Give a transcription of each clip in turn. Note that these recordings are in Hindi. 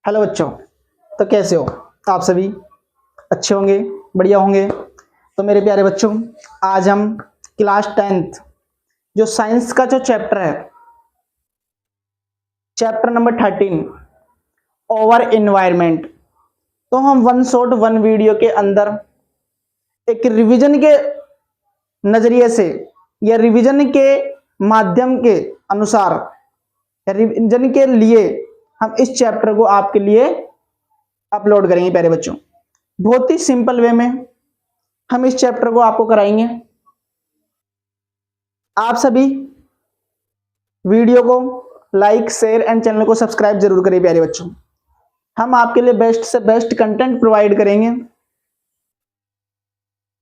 हेलो बच्चों, तो कैसे हो आप सभी? अच्छे होंगे, बढ़िया होंगे। तो मेरे प्यारे बच्चों, आज हम क्लास 10th जो साइंस का जो चैप्टर है, चैप्टर नंबर 13 ओवर एनवायरमेंट, तो हम वन शॉट वन वीडियो के अंदर एक रिवीजन के नजरिए से या रिवीजन के माध्यम के अनुसार या रिवीजन के लिए हम इस चैप्टर को आपके लिए अपलोड करेंगे। प्यारे बच्चों, बहुत ही सिंपल वे में हम इस चैप्टर को आपको कराएंगे। आप सभी वीडियो को लाइक, शेयर एंड चैनल को सब्सक्राइब जरूर करिए। प्यारे बच्चों, हम आपके लिए बेस्ट से बेस्ट कंटेंट प्रोवाइड करेंगे,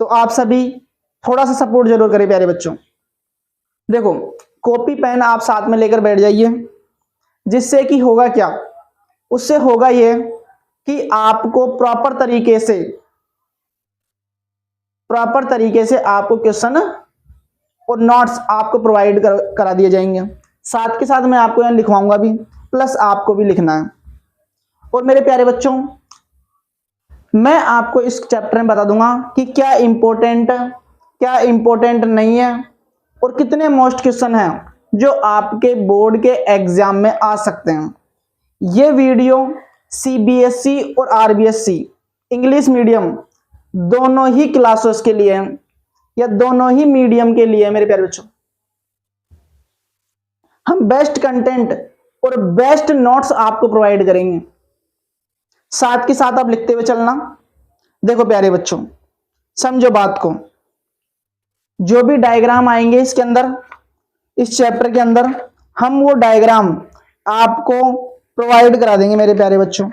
तो आप सभी थोड़ा सा सपोर्ट जरूर करिए। प्यारे बच्चों, देखो, कॉपी पेन आप साथ में लेकर बैठ जाइए, जिससे कि होगा क्या, उससे होगा ये कि आपको प्रॉपर तरीके से आपको क्वेश्चन और नोट्स आपको प्रोवाइड करा दिए जाएंगे। साथ के साथ मैं आपको यहाँ लिखवाऊंगा भी, प्लस आपको भी लिखना है। और मेरे प्यारे बच्चों, मैं आपको इस चैप्टर में बता दूंगा कि क्या इंपॉर्टेंट नहीं है और कितने मोस्ट क्वेश्चन हैं जो आपके बोर्ड के एग्जाम में आ सकते हैं। ये वीडियो सीबीएसई और आरबीएसई इंग्लिश मीडियम दोनों ही क्लासेस के लिए है या दोनों ही मीडियम के लिए है। मेरे प्यारे बच्चों, हम बेस्ट कंटेंट और बेस्ट नोट्स आपको प्रोवाइड करेंगे। साथ के साथ आप लिखते हुए चलना। देखो प्यारे बच्चों, समझो बात को, जो भी डायग्राम आएंगे इसके अंदर, इस चैप्टर के अंदर, हम वो डायग्राम आपको प्रोवाइड करा देंगे। मेरे प्यारे बच्चों,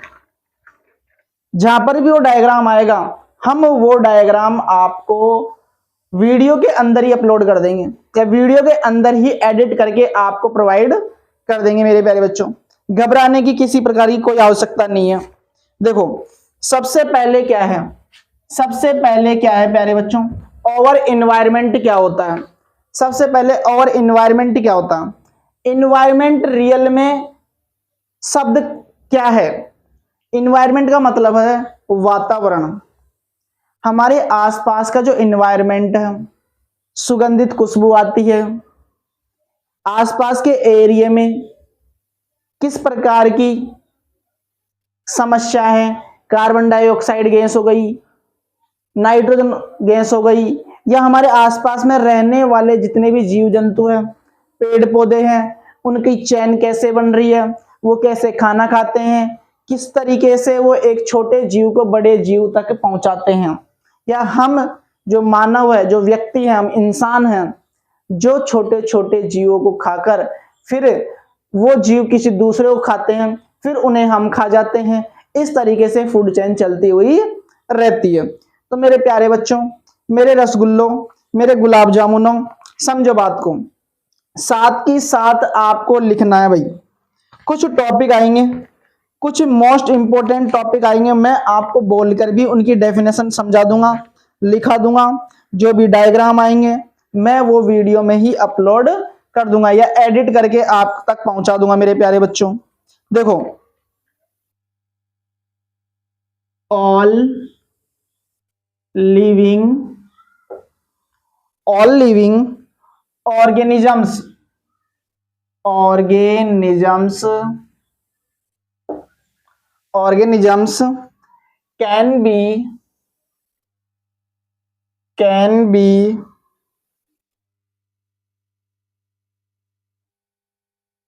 जहां पर भी वो डायग्राम आएगा, हम वो डायग्राम आपको वीडियो के अंदर ही अपलोड कर देंगे या वीडियो के अंदर ही एडिट करके आपको प्रोवाइड कर देंगे। मेरे प्यारे बच्चों, घबराने की किसी प्रकार की कोई आवश्यकता नहीं है। देखो, सबसे पहले क्या है प्यारे बच्चों, ओवर एनवायरमेंट क्या होता है? सबसे पहले ओवर एनवायरमेंट क्या होता है? एनवायरमेंट रियल में शब्द क्या है? एनवायरमेंट का मतलब है वातावरण। हमारे आसपास का जो एनवायरमेंट है, सुगंधित खुशबू आती है, आसपास के एरिया में किस प्रकार की समस्या है, कार्बन डाइऑक्साइड गैस हो गई, नाइट्रोजन गैस हो गई, या हमारे आसपास में रहने वाले जितने भी जीव जंतु हैं, पेड़ पौधे हैं, उनकी चैन कैसे बन रही है, वो कैसे खाना खाते हैं, किस तरीके से वो एक छोटे जीव को बड़े जीव तक पहुंचाते हैं, या हम जो मानव है, जो व्यक्ति है, हम इंसान हैं, जो छोटे छोटे जीवों को खाकर फिर वो जीव किसी दूसरे को खाते हैं, फिर उन्हें हम खा जाते हैं। इस तरीके से फूड चेन चलती हुई रहती है। तो मेरे प्यारे बच्चों, मेरे रसगुल्लों, मेरे गुलाब जामुनों, समझो बात को। साथ ही साथ आपको लिखना है भाई, कुछ टॉपिक आएंगे, कुछ मोस्ट इंपोर्टेंट टॉपिक आएंगे, मैं आपको बोलकर भी उनकी डेफिनेशन समझा दूंगा, लिखा दूंगा। जो भी डायग्राम आएंगे मैं वो वीडियो में ही अपलोड कर दूंगा या एडिट करके आप तक पहुंचा दूंगा। मेरे प्यारे बच्चों, देखो, all living organisms can be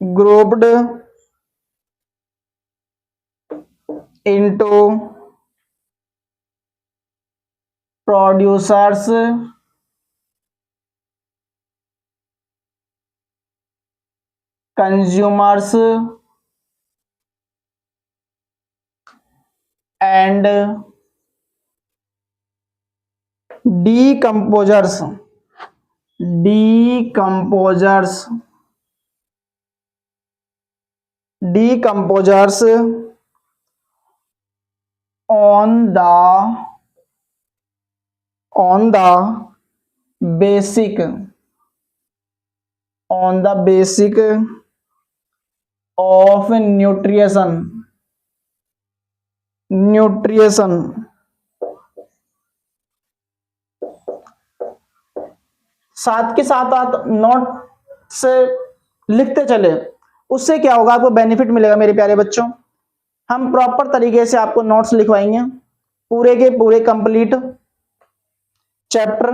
grouped into producers, consumers and decomposers on the basic of nutrition nutrition. साथ के साथ आप नोट से लिखते चले, उससे क्या होगा, आपको बेनिफिट मिलेगा मेरे प्यारे बच्चों। हम प्रॉपर तरीके से आपको नोट्स लिखवाएंगे, पूरे के पूरे कंप्लीट चैप्टर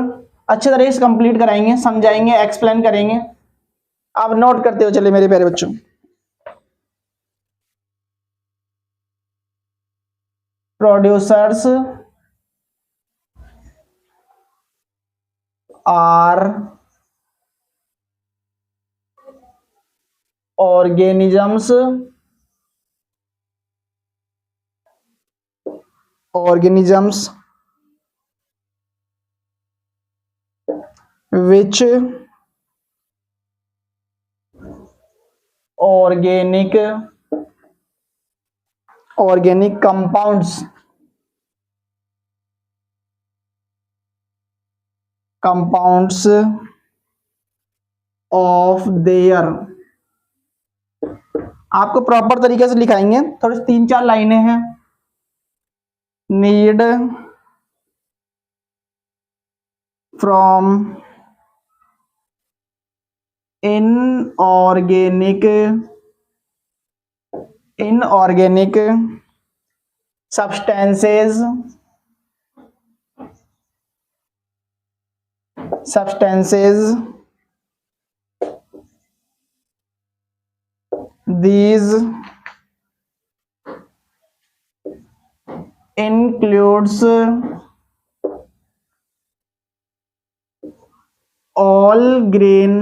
अच्छे तरीके से कंप्लीट कराएंगे, समझाएंगे, एक्सप्लेन करेंगे। आप नोट करते हो चले मेरे प्यारे बच्चों। Producers are organisms which organic compounds of their, आपको प्रॉपर तरीके से लिखाएंगे, थोड़ी 3-4 लाइनें हैं। Need from inorganic substances these includes all green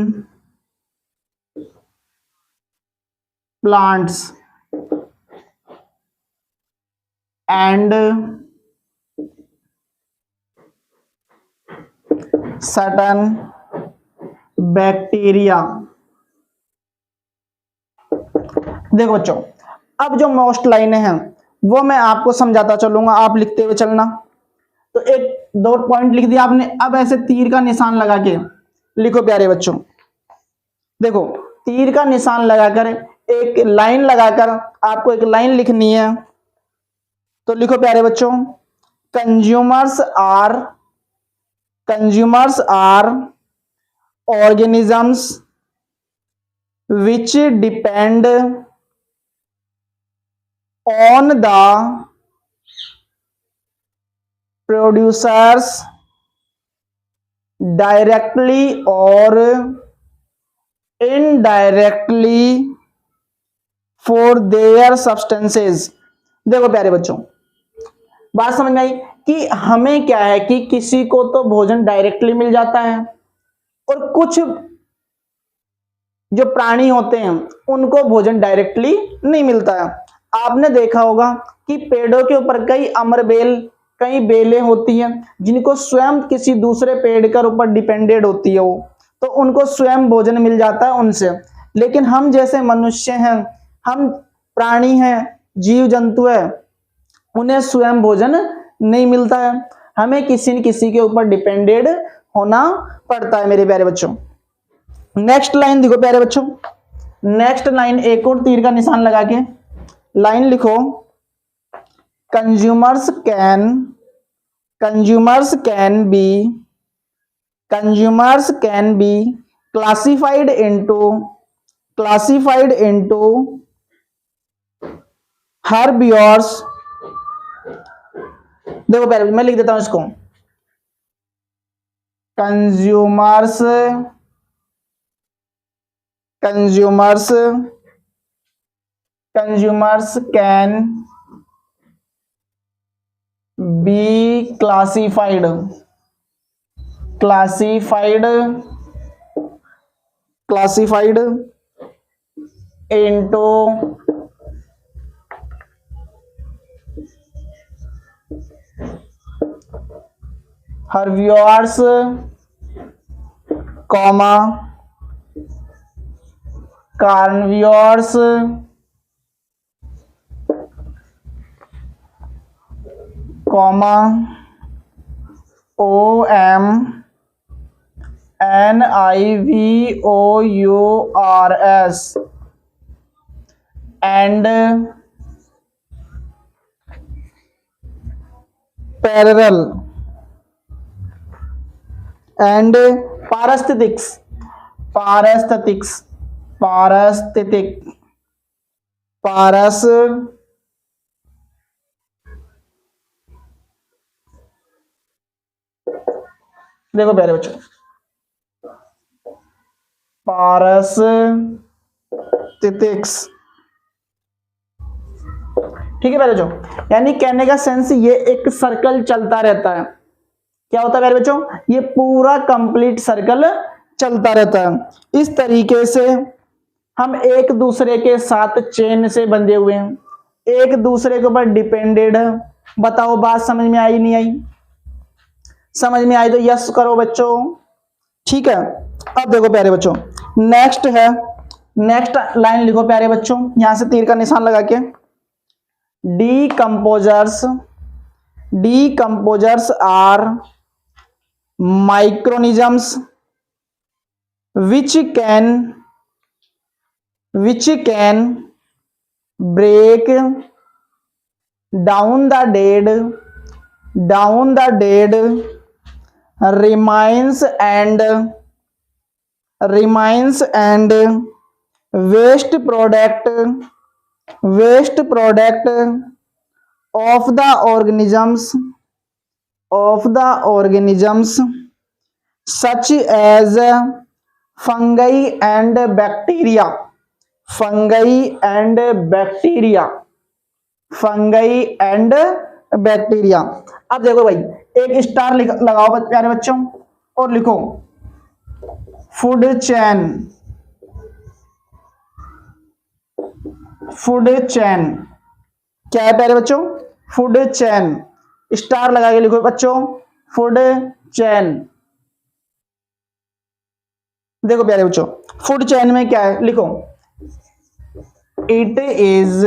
plants and certain bacteria। देखो बच्चों, अब जो मोस्ट लाइनें हैं वो मैं आपको समझाता चलूंगा, आप लिखते हुए चलना। तो एक दो पॉइंट लिख दिया आपने, अब ऐसे तीर का निशान लगा के लिखो प्यारे बच्चों। देखो, तीर का निशान लगाकर एक लाइन लगाकर आपको एक लाइन लिखनी है। तो लिखो प्यारे बच्चों, consumers are organisms which depend on the producers directly or indirectly for their substances। देखो प्यारे बच्चों, बात समझ में आई कि हमें क्या है कि किसी को तो भोजन डायरेक्टली मिल जाता है और कुछ जो प्राणी होते हैं उनको भोजन डायरेक्टली नहीं मिलता है। आपने देखा होगा कि पेड़ों के ऊपर कई बेलें होती हैं जिनको स्वयं किसी दूसरे पेड़ के ऊपर डिपेंडेड होती है, वो तो उनको स्वयं भोजन मिल जाता है उनसे। लेकिन हम जैसे मनुष्य हैं, हम प्राणी हैं, जीव जंतु है, उन्हें स्वयं भोजन नहीं मिलता है, हमें किसी न किसी के ऊपर डिपेंडेड होना पड़ता है मेरे प्यारे बच्चों। नेक्स्ट लाइन देखो प्यारे बच्चों, नेक्स्ट लाइन एक और तीर का निशान लगा के लाइन लिखो, consumers can be classified into herbivores। देखो प्यारे, मैं लिख देता हूं इसको, consumers can be classified into herbivores, carnivores, omnivores, and parallel and पारिस्थितिक्स, देखो प्यारे बच्चों, पारिस्थितिक्स, ठीक है प्यारे बच्चों। यानी कहने का सेंस ये एक सर्कल चलता रहता है। क्या होता है प्यारे बच्चों, ये पूरा कंप्लीट सर्कल चलता रहता है। इस तरीके से हम एक दूसरे के साथ चेन से बंधे हुए हैं, एक दूसरे के ऊपर डिपेंडेड है। बताओ बात समझ में आई नहीं आई? समझ में आई तो यस करो बच्चों, ठीक है। अब देखो प्यारे बच्चों, नेक्स्ट है, नेक्स्ट लाइन लिखो प्यारे बच्चों, यहां से तीर का निशान लगा के, decomposers are microorganisms which can break down the dead remains and waste product of the organisms such as fungi and bacteria। अब देखो भाई, एक स्टार लगाओ प्यारे बच्चों और लिखो फूड चेन। क्या है प्यारे बच्चों? Food chain. स्टार लगा के लिखो बच्चों फूड चेन। देखो प्यारे बच्चों, फूड चेन में क्या है, लिखो it is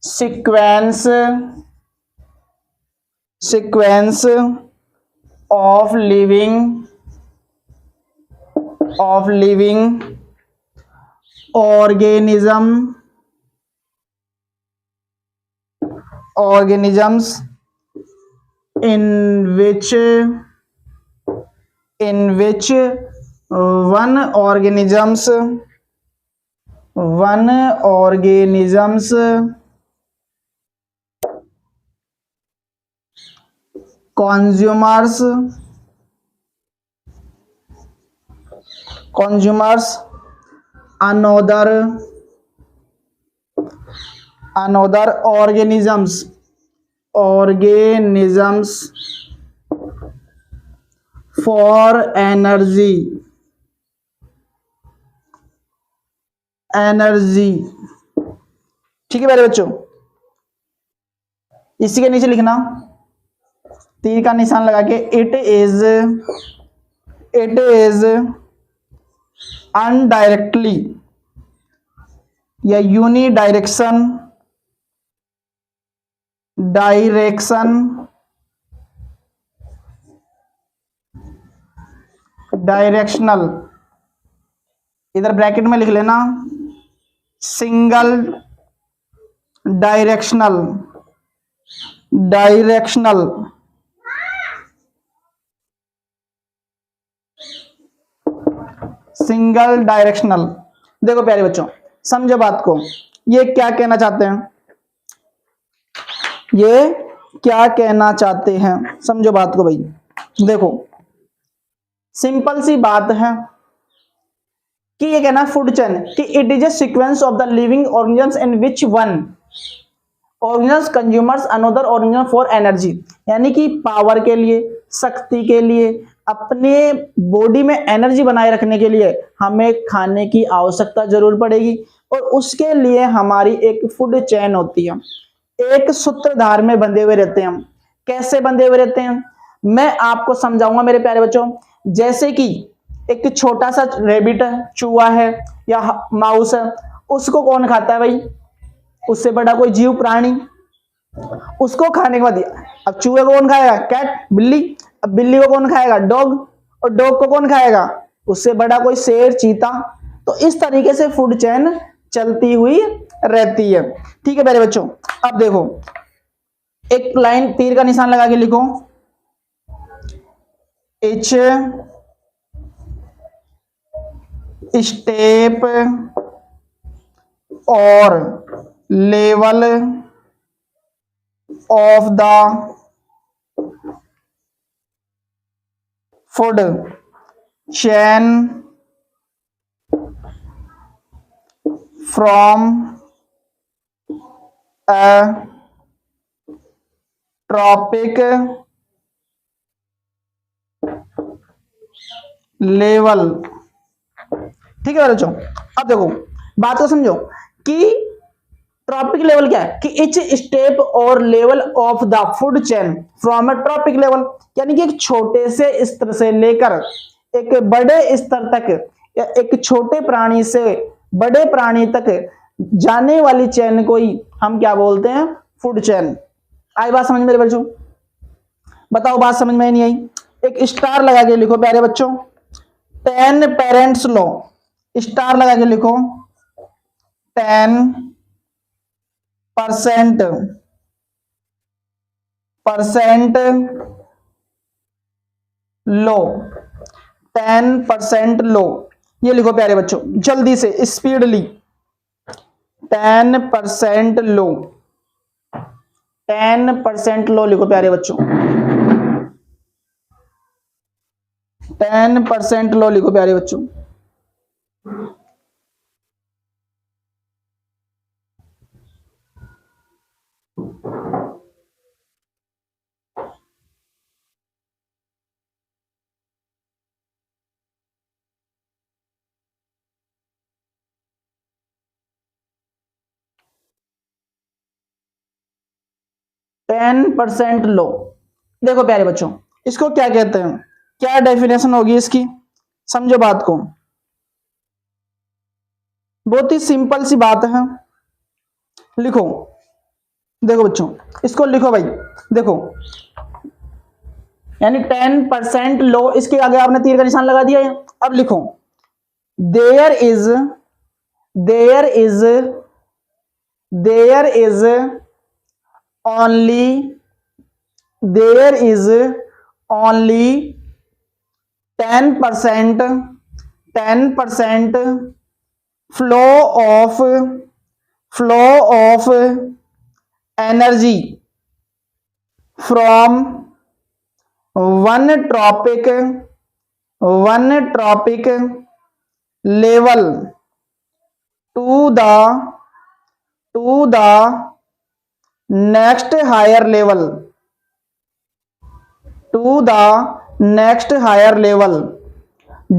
sequence of living organisms in which one organisms consumers another organisms for energy। ठीक है मेरे बच्चों, इसी के नीचे लिखना तीर का निशान लगा के इट इज अनडायरेक्टली या डायरेक्शनल, इधर ब्रैकेट में लिख लेना सिंगल डायरेक्शनल। देखो प्यारे बच्चों, समझो बात को, ये क्या कहना चाहते हैं, समझो बात को भाई। देखो सिंपल सी बात है कि ये कहना फूड चेन कि it is a sequence of the living organisms in which one organisms consumers another organism for energy. यानी कि पावर के लिए, शक्ति के लिए, अपने बॉडी में एनर्जी बनाए रखने के लिए हमें खाने की आवश्यकता जरूर पड़ेगी, और उसके लिए हमारी एक फूड चेन होती है, एक सूत्रधार में बंधे हुए रहते हैं। कैसे बंधे हुए रहते हैं मैं आपको समझाऊंगा मेरे प्यारे बच्चों। जैसे कि एक छोटा सा रेबिट है, चूहा है या माउस है, उसको कौन खाता है भाई? उससे बड़ा कोई जीव प्राणी। उसको खाने के बाद अब चूहे को कौन खाएगा? कैट, बिल्ली। अब बिल्ली को कौन खाएगा? डॉग। और डॉग को कौन खाएगा? उससे बड़ा कोई शेर, चीता। तो इस तरीके से फूड चेन चलती हुई रहती है। ठीक है प्यारे बच्चों, अब देखो एक लाइन तीर का निशान लगा के लिखो, एच स्टेप और level of the food chain from a trophic level. ठीक है बच्चों, अब देखो बात को समझो कि ट्रॉपिक लेवल क्या है कि इच स्टेप और level of the food chain from a trophic level, यानी कि एक छोटे से स्तर से लेकर एक बड़े स्तर तक या एक छोटे प्राणी से बड़े प्राणी तक जाने वाली चेन को ही हम क्या बोलते हैं, फूड चेन। आई बात समझ मेरे बच्चों? बताओ बात समझ में नहीं आई? एक स्टार लगा के लिखो प्यारे बच्चों, 10 पेरेंट्स लॉ, स्टार लगा के लिखो 10% लो, 10% लो, ये लिखो प्यारे बच्चों जल्दी से स्पीडली, 10% लो, 10% लो लिखो प्यारे बच्चों, 10% लो लिखो प्यारे बच्चों। टेन परसेंट लो, देखो प्यारे बच्चों इसको क्या कहते हैं, क्या डेफिनेशन होगी इसकी, समझो बात को, बहुत ही सिंपल सी बात है, लिखो। देखो बच्चों इसको लिखो भाई, देखो यानी 10% लो, इसके आगे आपने तीर का निशान लगा दिया है। अब लिखो there is only 10% flow of energy from one tropic level to the next higher level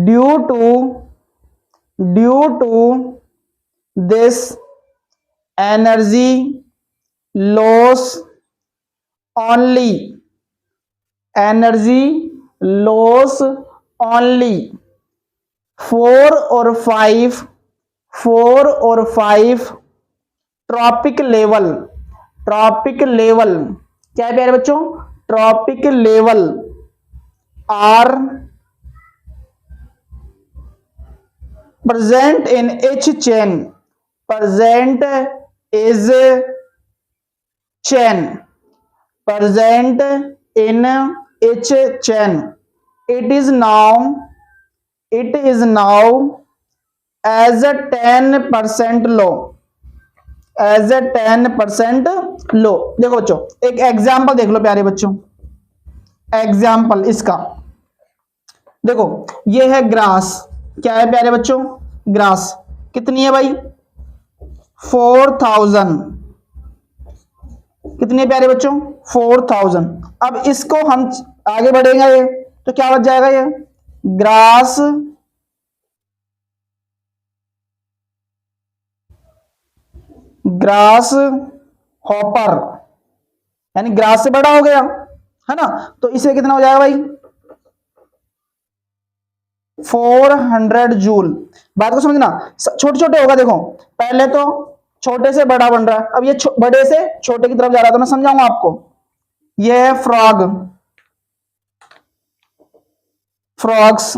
due to this energy loss only 4 or 5 trophic level क्या है प्यारे बच्चों, trophic level are present in each chain, present is chain, present in each chain, it is now as a 10% low, as a 10% लो। देखो बच्चों एक एग्जाम्पल देख लो प्यारे बच्चों, एग्जाम्पल इसका देखो, ये है ग्रास, क्या है प्यारे बच्चों, ग्रास कितनी है भाई, 4000, कितनी है प्यारे बच्चों, 4000। अब इसको हम आगे बढ़ेंगे तो क्या बच जाएगा, ये ग्रास हॉपर, यानी ग्रास से बड़ा हो गया है ना, तो इसे कितना हो जाएगा भाई, 400 जूल। बात को समझना, छोटे छोटे होगा, देखो पहले तो छोटे से बड़ा बन रहा है, अब ये बड़े से छोटे की तरफ जा रहा है, तो मैं समझाऊंगा आपको। ये है फ्रॉग्स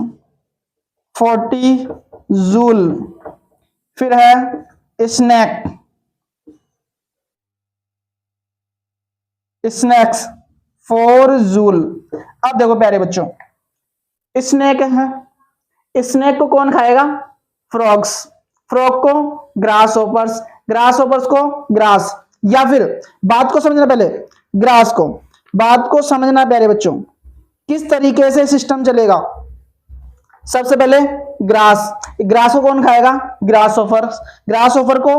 40 जूल, फिर है स्नैक स्नैक्स 4 जूल। अब देखो प्यारे बच्चों, स्नैक है, स्नैक को कौन खाएगा? फ्रॉग्स, फ्रॉग को ग्रास ओपर्स, ग्रास ओपर्स को ग्रास। या फिर बात को समझना पहले, ग्रास को, बात को समझना प्यारे बच्चों, किस तरीके से सिस्टम चलेगा। सबसे पहले ग्रास, ग्रास को कौन खाएगा? ग्रास ओफर्स, ग्रास ओफर को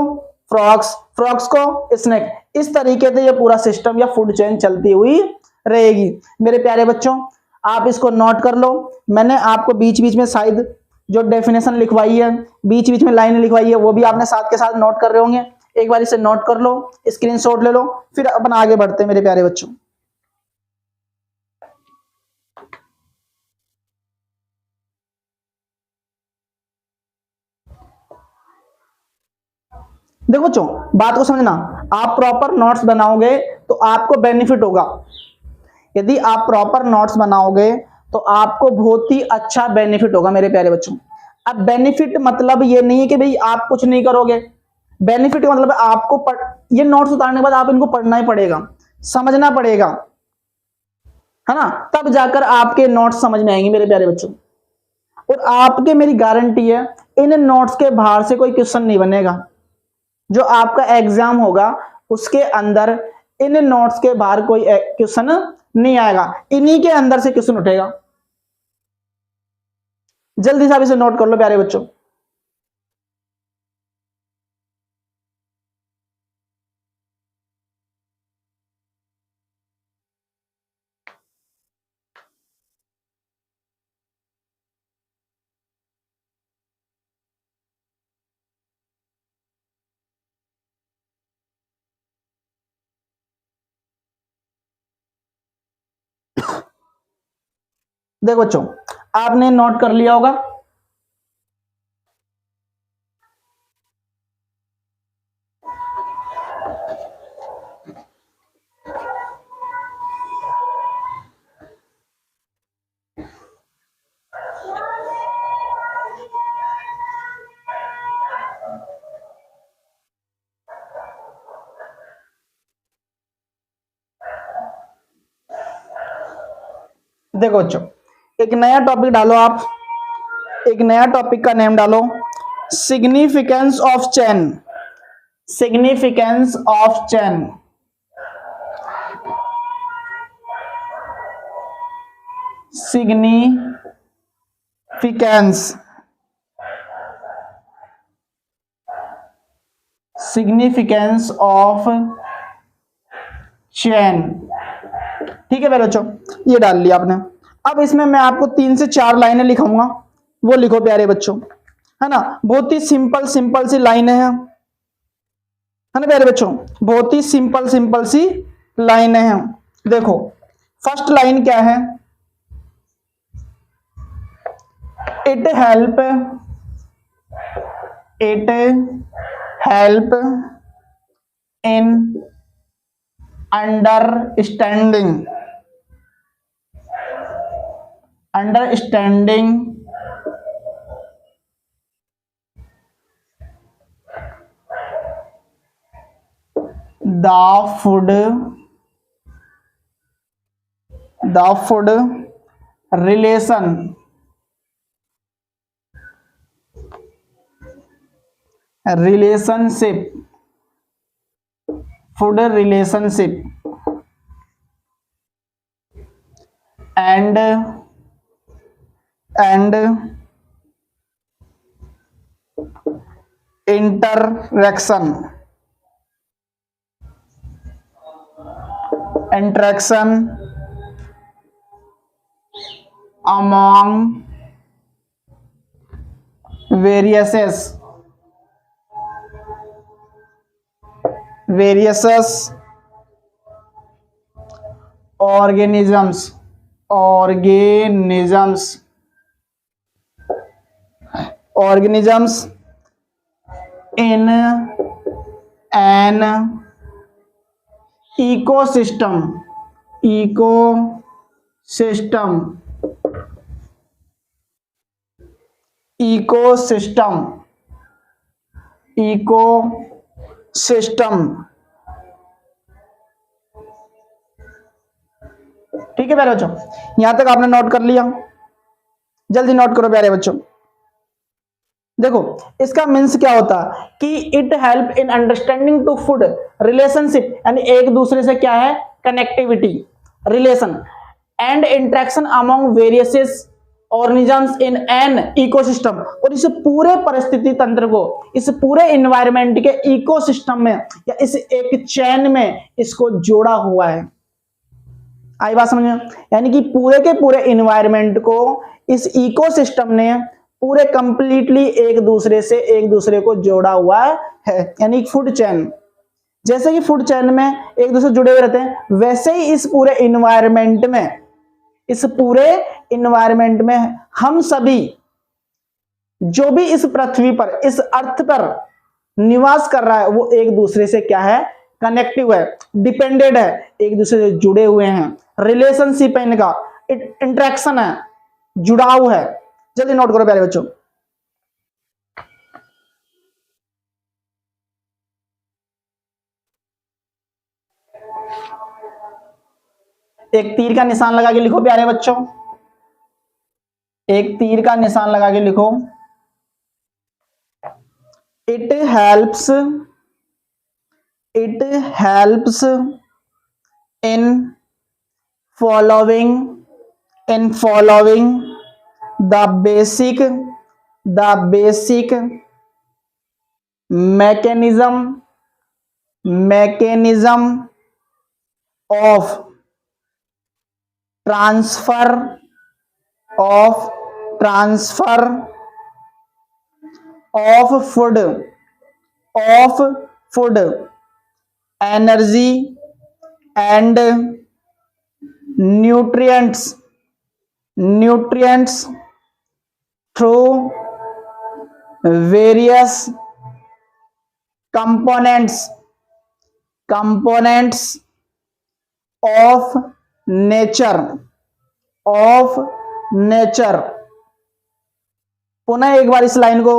फ्रॉक्स, फ्रॉक्स को स्नेक। इस तरीके से ये पूरा सिस्टम या फूड चेन चलती हुई रहेगी। मेरे प्यारे बच्चों, आप इसको नोट कर लो। मैंने आपको बीच बीच में शायद जो डेफिनेशन लिखवाई है, बीच बीच में लाइनें लिखवाई है, वो भी आपने साथ के साथ नोट कर रहे होंगे। एक बार इसे नोट कर लो, स्क्रीनशॉट ले लो, फिर अपन आगे बढ़ते हैं मेरे प्यारे बच्चों। देखो बच्चों, बात को समझना, आप प्रॉपर नोट्स बनाओगे तो आपको बेनिफिट होगा। यदि आप प्रॉपर नोट्स बनाओगे तो आपको बहुत ही अच्छा बेनिफिट होगा मेरे प्यारे बच्चों। अब बेनिफिट मतलब ये नहीं है कि भाई आप कुछ नहीं करोगे, बेनिफिट का मतलब आपको ये नोट्स उतारने के बाद आप इनको पढ़ना ही पड़ेगा, समझना पड़ेगा, है ना, तब जाकर आपके नोट्स समझ में आएंगे मेरे प्यारे बच्चों। और आपके, मेरी गारंटी है, इन नोट्स के बाहर से कोई क्वेश्चन नहीं बनेगा। जो आपका एग्जाम होगा उसके अंदर इन नोट्स के बाहर कोई क्वेश्चन नहीं आएगा, इन्हीं के अंदर से क्वेश्चन उठेगा। जल्दी से आप इसे नोट कर लो प्यारे बच्चों। देखो बच्चों, आपने नोट कर लिया होगा। देखो बच्चों, एक नया टॉपिक डालो आप, एक नया टॉपिक का नेम डालो, significance of chain, significance of chain, significance, significance of chain. ठीक है मेरे बच्चों, ये डाल लिया आपने। अब इसमें मैं आपको 3 से 4 लाइनें लिखाऊंगा, वो लिखो प्यारे बच्चों, है ना। बहुत ही सिंपल सिंपल सी लाइनें हैं, है ना प्यारे बच्चों, बहुत ही सिंपल सिंपल सी लाइनें हैं। देखो फर्स्ट लाइन क्या है? It help, it help in understanding, understanding the food, the food relation, relationship, food relationship and interaction, interaction among various organisms, organisms in an ecosystem, ecosystem, ecosystem, ecosystem ठीक है प्यारे बच्चों, यहां तक आपने नोट कर लिया, जल्दी नोट करो प्यारे बच्चों। देखो इसका मीन्स क्या होता है कि it help in understanding to food relationship, यानी एक दूसरे से क्या है connectivity, relation and interaction among various organisms in an ecosystem, और इस पूरे परिस्थिति तंत्र को, इस पूरे इन्वायरमेंट के इकोसिस्टम में या इस एक चैन में इसको जोड़ा हुआ है। आई बात समझ में? यानी कि पूरे के पूरे इन्वायरमेंट को इस इकोसिस्टम ने पूरे कंप्लीटली एक दूसरे को जोड़ा हुआ है, यानी फूड चेन। जैसे कि फूड चेन में एक दूसरे जुड़े हुए रहते हैं, वैसे ही इस पूरे इन्वायरमेंट में हम सभी जो भी इस पृथ्वी पर, इस अर्थ पर निवास कर रहा है, वो एक दूसरे से क्या है कनेक्टिव है, डिपेंडेड है, एक दूसरे से जुड़े हुए हैं, रिलेशनशिप है इनका, इंटरेक्शन है, जुड़ाव है। जल्दी नोट करो प्यारे बच्चों। एक तीर का निशान लगा के लिखो प्यारे बच्चों, एक तीर का निशान लगा के लिखो। It helps in following the basic mechanism of transfer of food energy and nutrients through various components of nature. पुनः एक बार इस लाइन को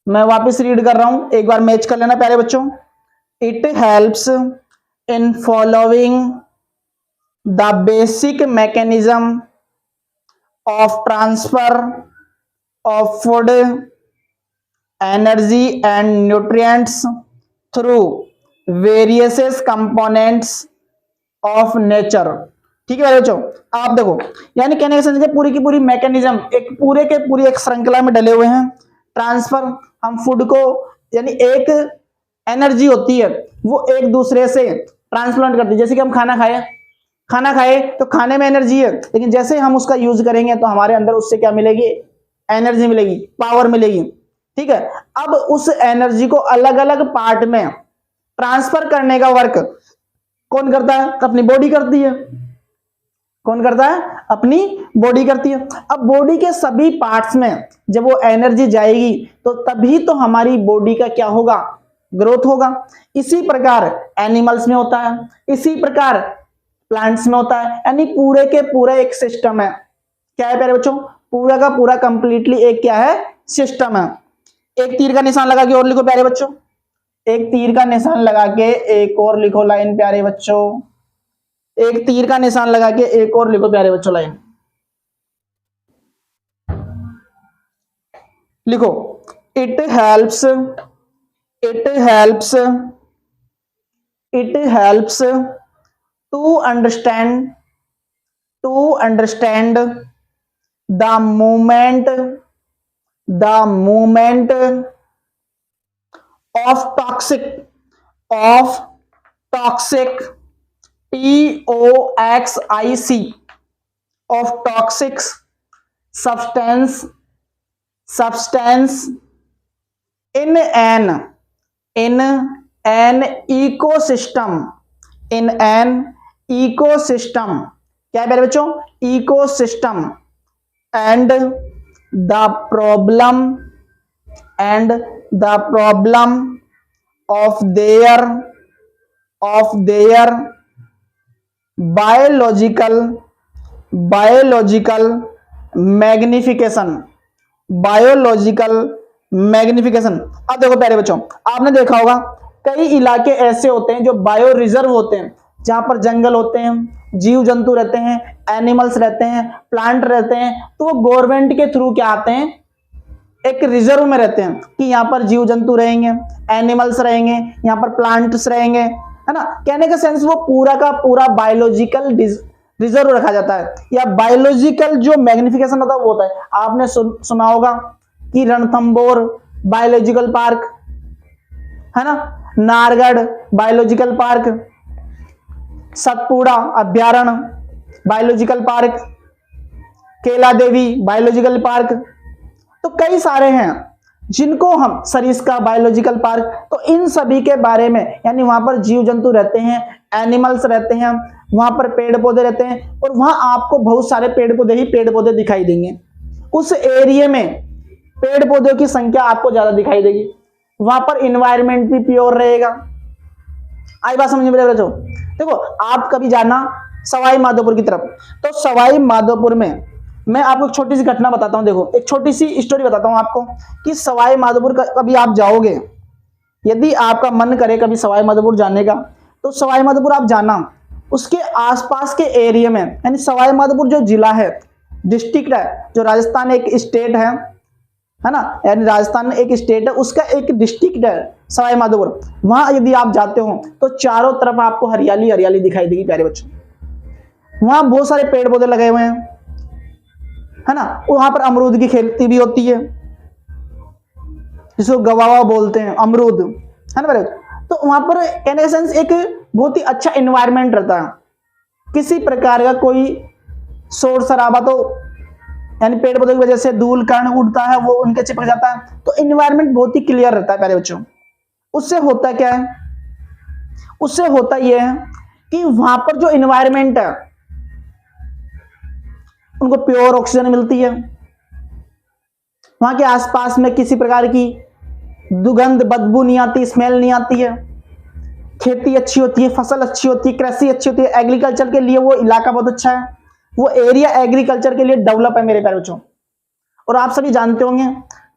मैं वापस रीड कर रहा हूं, एक बार मैच कर लेना प्यारे बच्चों। It helps in following the basic mechanism of transfer of food energy and nutrients through various components of nature. ठीक है बच्चों, आप देखो यानी कहने का समझे पूरी की पूरी मैकेनिज्म एक पूरे के पूरी एक श्रृंखला में डले हुए हैं। ट्रांसफर, हम फूड को, यानी एक एनर्जी होती है वो एक दूसरे से ट्रांसप्लांट करती है। जैसे कि हम खाना खाए तो खाने में एनर्जी है, लेकिन जैसे हम उसका यूज करेंगे तो हमारे अंदर उससे क्या मिलेगी, एनर्जी मिलेगी, पावर मिलेगी। ठीक है, अब उस एनर्जी को अलग अलग पार्ट में ट्रांसफर करने का वर्क कौन करता है, अपनी बॉडी करती है। कौन करता है, अपनी बॉडी करती है। अब बॉडी के सभी पार्ट्स में जब वो एनर्जी जाएगी तो तभी तो हमारी बॉडी का क्या होगा, ग्रोथ होगा। इसी प्रकार एनिमल्स में होता है, इसी प्रकार प्लांट्स में होता है, यानी पूरे के पूरे एक सिस्टम है। क्या है प्यारे बच्चों, पूरा का पूरा कंप्लीटली एक क्या है, सिस्टम है। एक तीर का निशान लगा के और लिखो प्यारे बच्चों, एक तीर का निशान लगा के एक और लिखो लाइन प्यारे बच्चों, एक तीर का निशान लगा के एक और लिखो प्यारे बच्चों लाइन। लिखो it helps to understand the movement of toxic TOXIC of toxic substance in an ecosystem, क्या है मेरे बच्चों, ecosystem, and the problem of their biological magnification. अब देखो प्यारे बच्चों, आपने देखा होगा कई इलाके ऐसे होते हैं जो बायो रिजर्व होते हैं, जहां पर जंगल होते हैं, जीव जंतु रहते हैं, एनिमल्स रहते हैं, प्लांट रहते हैं, तो वो गवर्नमेंट के थ्रू क्या आते हैं, एक रिजर्व में रहते हैं कि यहाँ पर जीव जंतु रहेंगे, एनिमल्स रहेंगे, यहाँ पर प्लांट्स रहेंगे, है ना। कहने का सेंस वो पूरा का पूरा बायोलॉजिकल रिजर्व रखा जाता है, या बायोलॉजिकल जो मैग्निफिकेशन होता है वो होता है। आपने सुना होगा कि रणथंबोर बायोलॉजिकल पार्क, है ना, नारगढ़ बायोलॉजिकल पार्क, सतपुड़ा अभ्यारण्य बायोलॉजिकल पार्क, केला देवी बायोलॉजिकल पार्क, तो कई सारे हैं जिनको हम सरिस्का बायोलॉजिकल पार्क, तो इन सभी के बारे में, यानी वहां पर जीव जंतु रहते हैं, एनिमल्स रहते हैं, वहां पर पेड़ पौधे रहते हैं, और वहां आपको बहुत सारे पेड़ पौधे ही पेड़ पौधे दिखाई देंगे। उस एरिया में पेड़ पौधों की संख्या आपको ज्यादा दिखाई देगी, वहां पर इन्वायरमेंट भी प्योर रहेगा। आई बात समझ में बच्चों? देखो आप कभी जाना सवाई माधोपुर की तरफ, तो सवाई माधोपुर में मैं आपको एक छोटी सी घटना बताता हूं। देखो एक छोटी सी स्टोरी बताता हूं आपको कि सवाई माधोपुर कभी आप जाओगे, यदि आपका मन करे कभी सवाई माधोपुर जाने का, तो सवाई माधोपुर आप जाना, उसके आसपास के एरिया में, यानी सवाई माधोपुर जो जिला है, डिस्ट्रिक्ट है, जो राजस्थान एक स्टेट है ना, यानी राजस्थान में एक स्टेट है, उसका एक डिस्ट्रिक्ट है सवाई माधोपुर। वहां यदि आप जाते हो तो चारों तरफ आपको हरियाली हरियाली दिखाई देगी प्यारे बच्चों। वहां बहुत सारे पेड़ पौधे लगे हुए हैं, है ना, वहां पर अमरूद की खेती भी होती है, जिसको गवावा बोलते हैं, अमरूद, है ना। तो वहां पर कहने का सेंस एक बहुत ही अच्छा एनवायरनमेंट रहता है, किसी प्रकार का कोई शोर शराबा, तो यानी पेड़ पौधे की वजह से धूल कण उड़ता है वो उनके चिपक जाता है, तो एनवायरनमेंट बहुत ही क्लियर रहता है प्यारे बच्चों। उससे होता क्या है, उससे होता यह है कि वहां पर जो एनवायरनमेंट है उनको प्योर ऑक्सीजन मिलती है, वहां के आसपास में किसी प्रकार की दुर्गंध बदबू नहीं आती, स्मेल नहीं आती है, खेती अच्छी होती है, फसल अच्छी होती है, कृषि अच्छी होती है, एग्रीकल्चर के लिए वो इलाका बहुत अच्छा है, वो एरिया एग्रीकल्चर के लिए डेवलप है मेरे प्यारे बच्चों। और आप सभी जानते होंगे,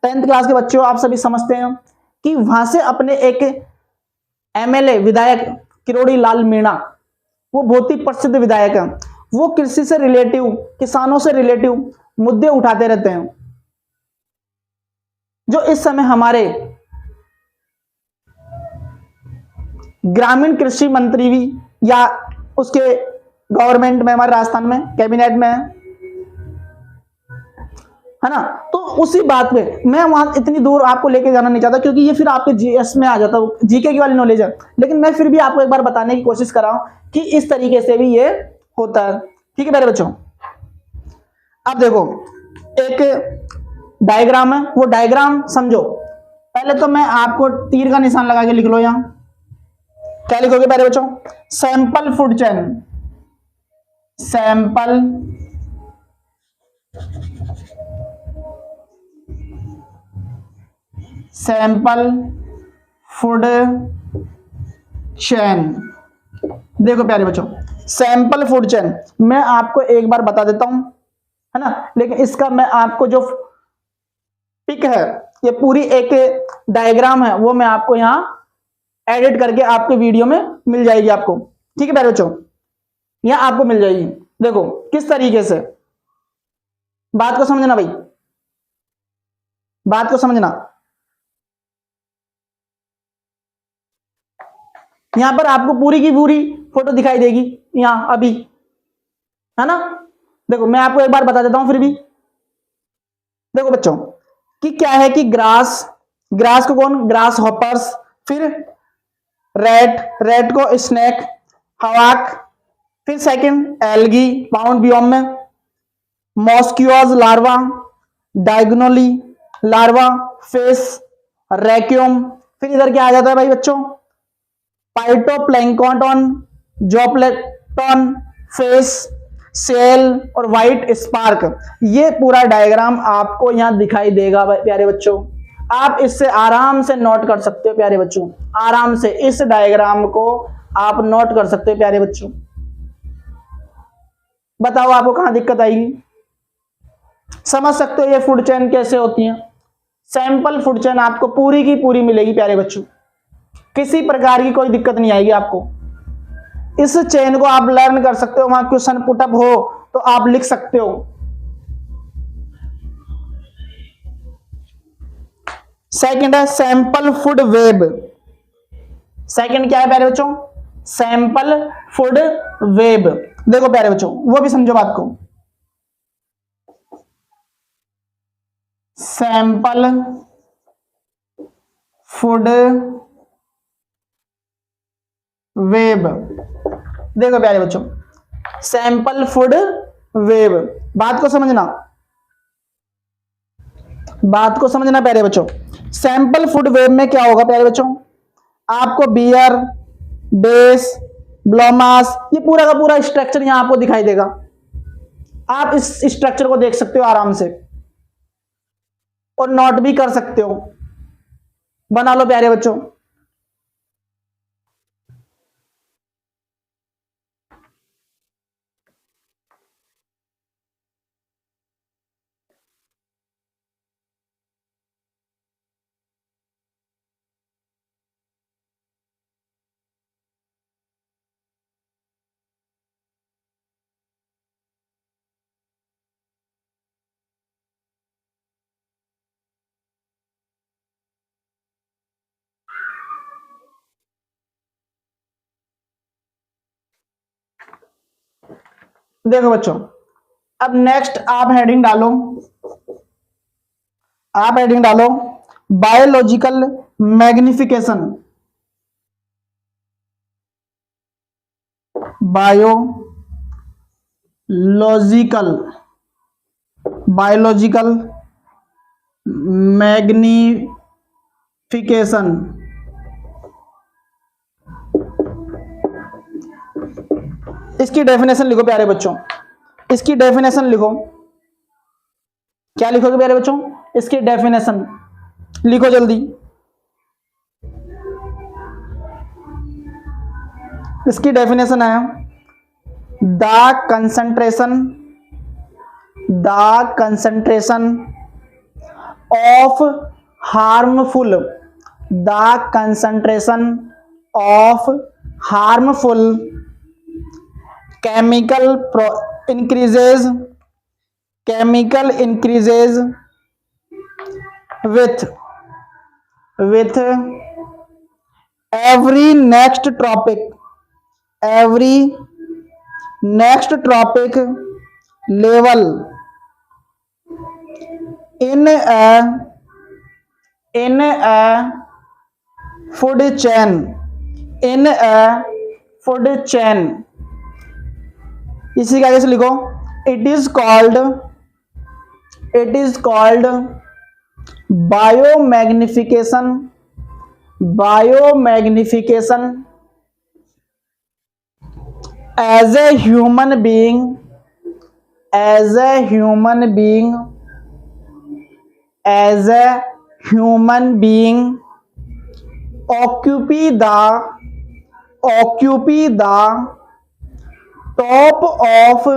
10th क्लास के बच्चों, आप सभी समझते हैं कि वहां से अपने एक एमएलए विधायक किरोड़ी लाल मीणा, वो बहुत ही प्रसिद्ध विधायक है, वो कृषि से रिलेटिव, किसानों से रिलेटिव मुद्दे उठाते रहते हैं, जो इस समय हमारे ग्रामीण कृषि मंत्री भी या उसके गवर्नमेंट में, हमारे राजस्थान में कैबिनेट में है ना। तो उसी बात पे मैं वहां इतनी दूर आपको लेके जाना नहीं चाहता, क्योंकि ये फिर आपके जीएस में आ जाता है, जीके की वाली नॉलेज है, लेकिन मैं फिर भी आपको एक बार बताने की कोशिश कर रहा हूं कि इस तरीके से भी ये होता है। ठीक है मेरे बच्चों, अब देखो एक डायग्राम है, वो डायग्राम समझो। पहले तो मैं आपको तीर का निशान लगा के लिख लो, यहां क्या लिखोगे मेरे बच्चों, sample food chain, sample sample food chain. देखो प्यारे बच्चों, सैंपल फूड चेन मैं आपको एक बार बता देता हूं, है ना, लेकिन इसका मैं आपको जो पिक है, ये पूरी एक डायग्राम है, वो मैं आपको यहां एडिट करके आपके वीडियो में मिल जाएगी आपको। ठीक है प्यारे बच्चों, यहां आपको मिल जाएगी। देखो किस तरीके से, बात को समझना भाई, बात को समझना। यहां पर आपको पूरी की पूरी फोटो दिखाई देगी यहां अभी, है ना। देखो मैं आपको एक बार बता देता हूं फिर भी। देखो बच्चों कि क्या है कि ग्रास, ग्रास को कौन, ग्रास हॉपर्स, फिर रेट को स्नेक, हवाक, फिर सेकंड एल्गी पाउंड बियोम में, मॉस्क्यूज लार्वा, डायगोनली लार्वा, फेस, रैक्यूम, फिर इधर क्या आ जाता है भाई बच्चों, पाइटोप्लैंक्टन, जोप्लेक्टन, फेस, सेल और व्हाइट स्पार्क। ये पूरा डायग्राम आपको यहां दिखाई देगा प्यारे बच्चों, आप इससे आराम से नोट कर सकते हो प्यारे बच्चों, आराम से इस डायग्राम को आप नोट कर सकते हो प्यारे बच्चों। बताओ आपको कहां दिक्कत आएगी, समझ सकते हो ये फूड चेन कैसे होती है। सैंपल फूड चेन आपको पूरी की पूरी मिलेगी प्यारे बच्चों, किसी प्रकार की कोई दिक्कत नहीं आएगी आपको। इस चेन को आप लर्न कर सकते हो, वहां क्वेश्चन पुटअप हो तो आप लिख सकते हो। सेकंड है सैंपल फूड वेब। सेकंड क्या है प्यारे बच्चों? Sample food web. देखो प्यारे बच्चों, वो भी समझो बात को। Sample food web. देखो प्यारे बच्चों, सैंपल फूड वेब, बात को समझना, बात को समझना प्यारे बच्चों। सैंपल फूड वेब में क्या होगा प्यारे बच्चों? आपको बियर, बेस, ब्लोमास, ये पूरा का पूरा स्ट्रक्चर यहां आपको दिखाई देगा। आप इस स्ट्रक्चर को देख सकते हो आराम से और नोट भी कर सकते हो। बना लो प्यारे बच्चों। देखो बच्चों, अब नेक्स्ट आप हेडिंग डालो, आप हेडिंग डालो biological magnification. Biological, biological magnification. इसकी डेफिनेशन लिखो प्यारे बच्चों, इसकी डेफिनेशन लिखो। क्या लिखोगे प्यारे बच्चों? इसकी डेफिनेशन लिखो जल्दी। इसकी डेफिनेशन है the concentration, the concentration of harmful, the concentration of harmful chemical increases, chemical increases with every next tropic, every next tropic level in a food chain, in a food chain। इसी का कैसे लिखो? It is called biomagnification, biomagnification as a human being, as a human being, as a human being occupy the top of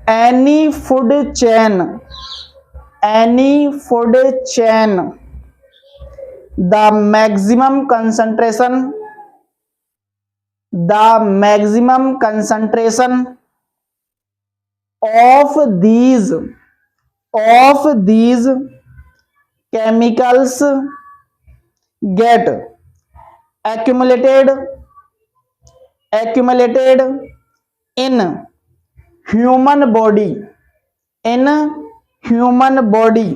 any food chain, any food chain, the maximum concentration, the maximum concentration of these chemicals get accumulated in human body, in human body।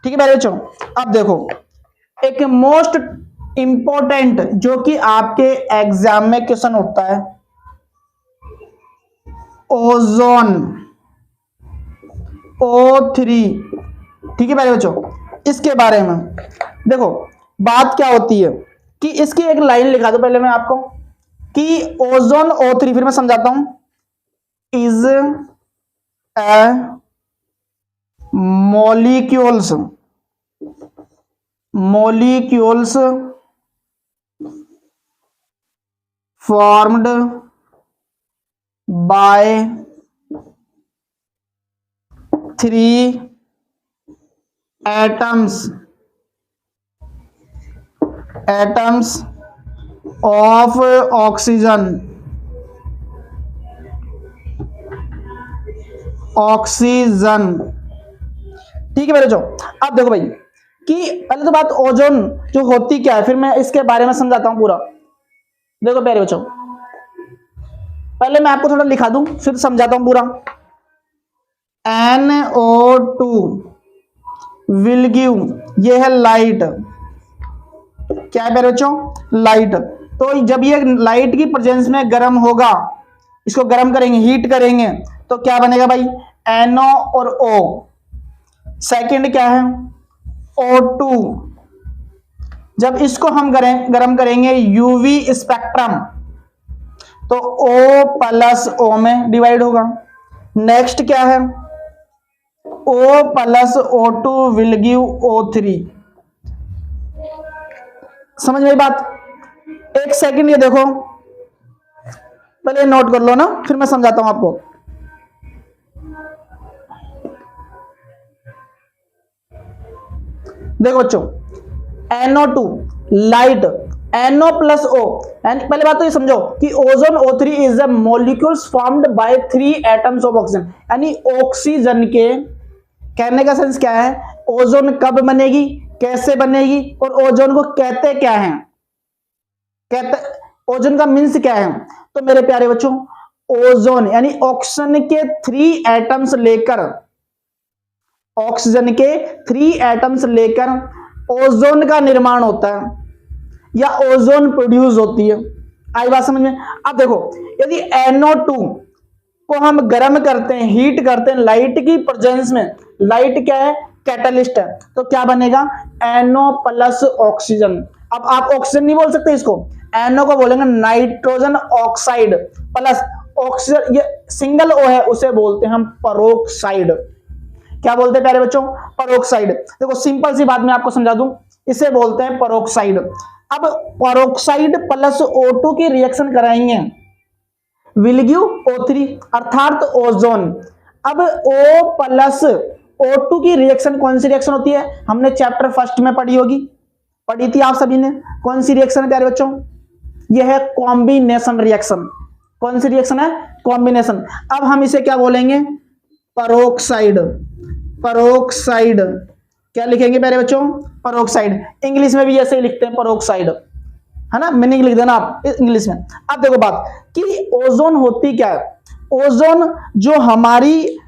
ठीक है मेरे बच्चों, अब देखो एक मोस्ट इंपॉर्टेंट जो कि आपके एग्जाम में क्वेश्चन उठता है, ओजोन, O3। ठीक है मेरे बच्चों, इसके बारे में देखो बात क्या होती है कि इसकी एक लाइन लिखा दो पहले मैं आपको कि ओजोन O3, फिर मैं समझाता हूं, is a molecules formed by 3 atoms atoms of oxygen, oxygen. ठीक है मेरे बच्चों, अब देखो भाई कि पहले तो बात ओजोन जो होती क्या है, फिर मैं इसके बारे में समझाता हूं पूरा। देखो प्यारे बच्चों, पहले मैं आपको थोड़ा लिखा दूं फिर समझाता हूं पूरा। NO2 विल गिव, ये है लाइट। क्या है प्यारे बच्चों? लाइट। तो जब ये लाइट की प्रेजेंस में गर्म होगा, इसको गर्म करेंगे, हीट करेंगे, तो क्या बनेगा भाई? NO और O। सेकंड क्या है? O2। जब इसको हम गर्म करेंगे यूवी स्पेक्ट्रम, तो O प्लस O में डिवाइड होगा। नेक्स्ट क्या है? O plus O2 will give O3। समझ में बात? एक सेकंड ये देखो, पहले नोट कर लो ना, फिर मैं समझाता हूं आपको। देखो बच्चों, NO2 light, NO plus O। पहले बात तो ये समझो कि ozone O3 is the molecules formed by 3 atoms of oxygen, यानी ऑक्सीजन के, कहने का सेंस क्या है, ओजोन कब बनेगी, कैसे बनेगी, और ओजोन को कहते क्या है, कहते ओजोन का मीन्स क्या है। तो मेरे प्यारे बच्चों, ओजोन यानी ऑक्सीजन के 3 एटम्स लेकर, ऑक्सीजन के 3 एटम्स लेकर ओजोन का निर्माण होता है या ओजोन प्रोड्यूस होती है। आई बात समझ में? अब देखो, यदि NO2 को हम गर्म करते हैं, हीट करते हैं लाइट की प्रेजेंस में, लाइट क्या है? कैटलिस्ट है, तो क्या बनेगा? NO plus oxygen. अब आप ऑक्सीजन नहीं बोल सकते इसको, NO को बोलेंगे नाइट्रोजन ऑक्साइड प्लस ऑक्सीजन, ये सिंगल O है, उसे बोलते हैं हम परोक्साइड। क्या बोलते हैं प्यारे बच्चों? परोक्साइड। देखो सिंपल सी बात मैं आपको समझा दूं, इसे बोलते हैं परोक्साइड। अब परोक्साइड प्लस O2 की रिएक्शन कराएंगे, विल गिव O3 अर्थात ओजोन। अब O प्लस O2 की रिएक्शन कौन सी रिएक्शन होती है? हमने चैप्टर फर्स्ट में पढ़ी होगी, पढ़ी थी आप सभी ने। कौन सी रिएक्शन है प्यारे बच्चों? यह है कॉम्बिनेशन रिएक्शन। कौन सी रिएक्शन है? कॉम्बिनेशन। अब हम इसे क्या बोलेंगे? परोक्साइड। परोक्साइड क्या लिखेंगे प्यारे बच्चों? परोक्साइड। इंग्लिश में भी ऐसे ही लिखते हैं, परोक्साइड, है ना, मीनिंग लिख देना आप इंग्लिश में। अब देखो बात कि ओजोन होती क्या है। ओजोन जो हमारी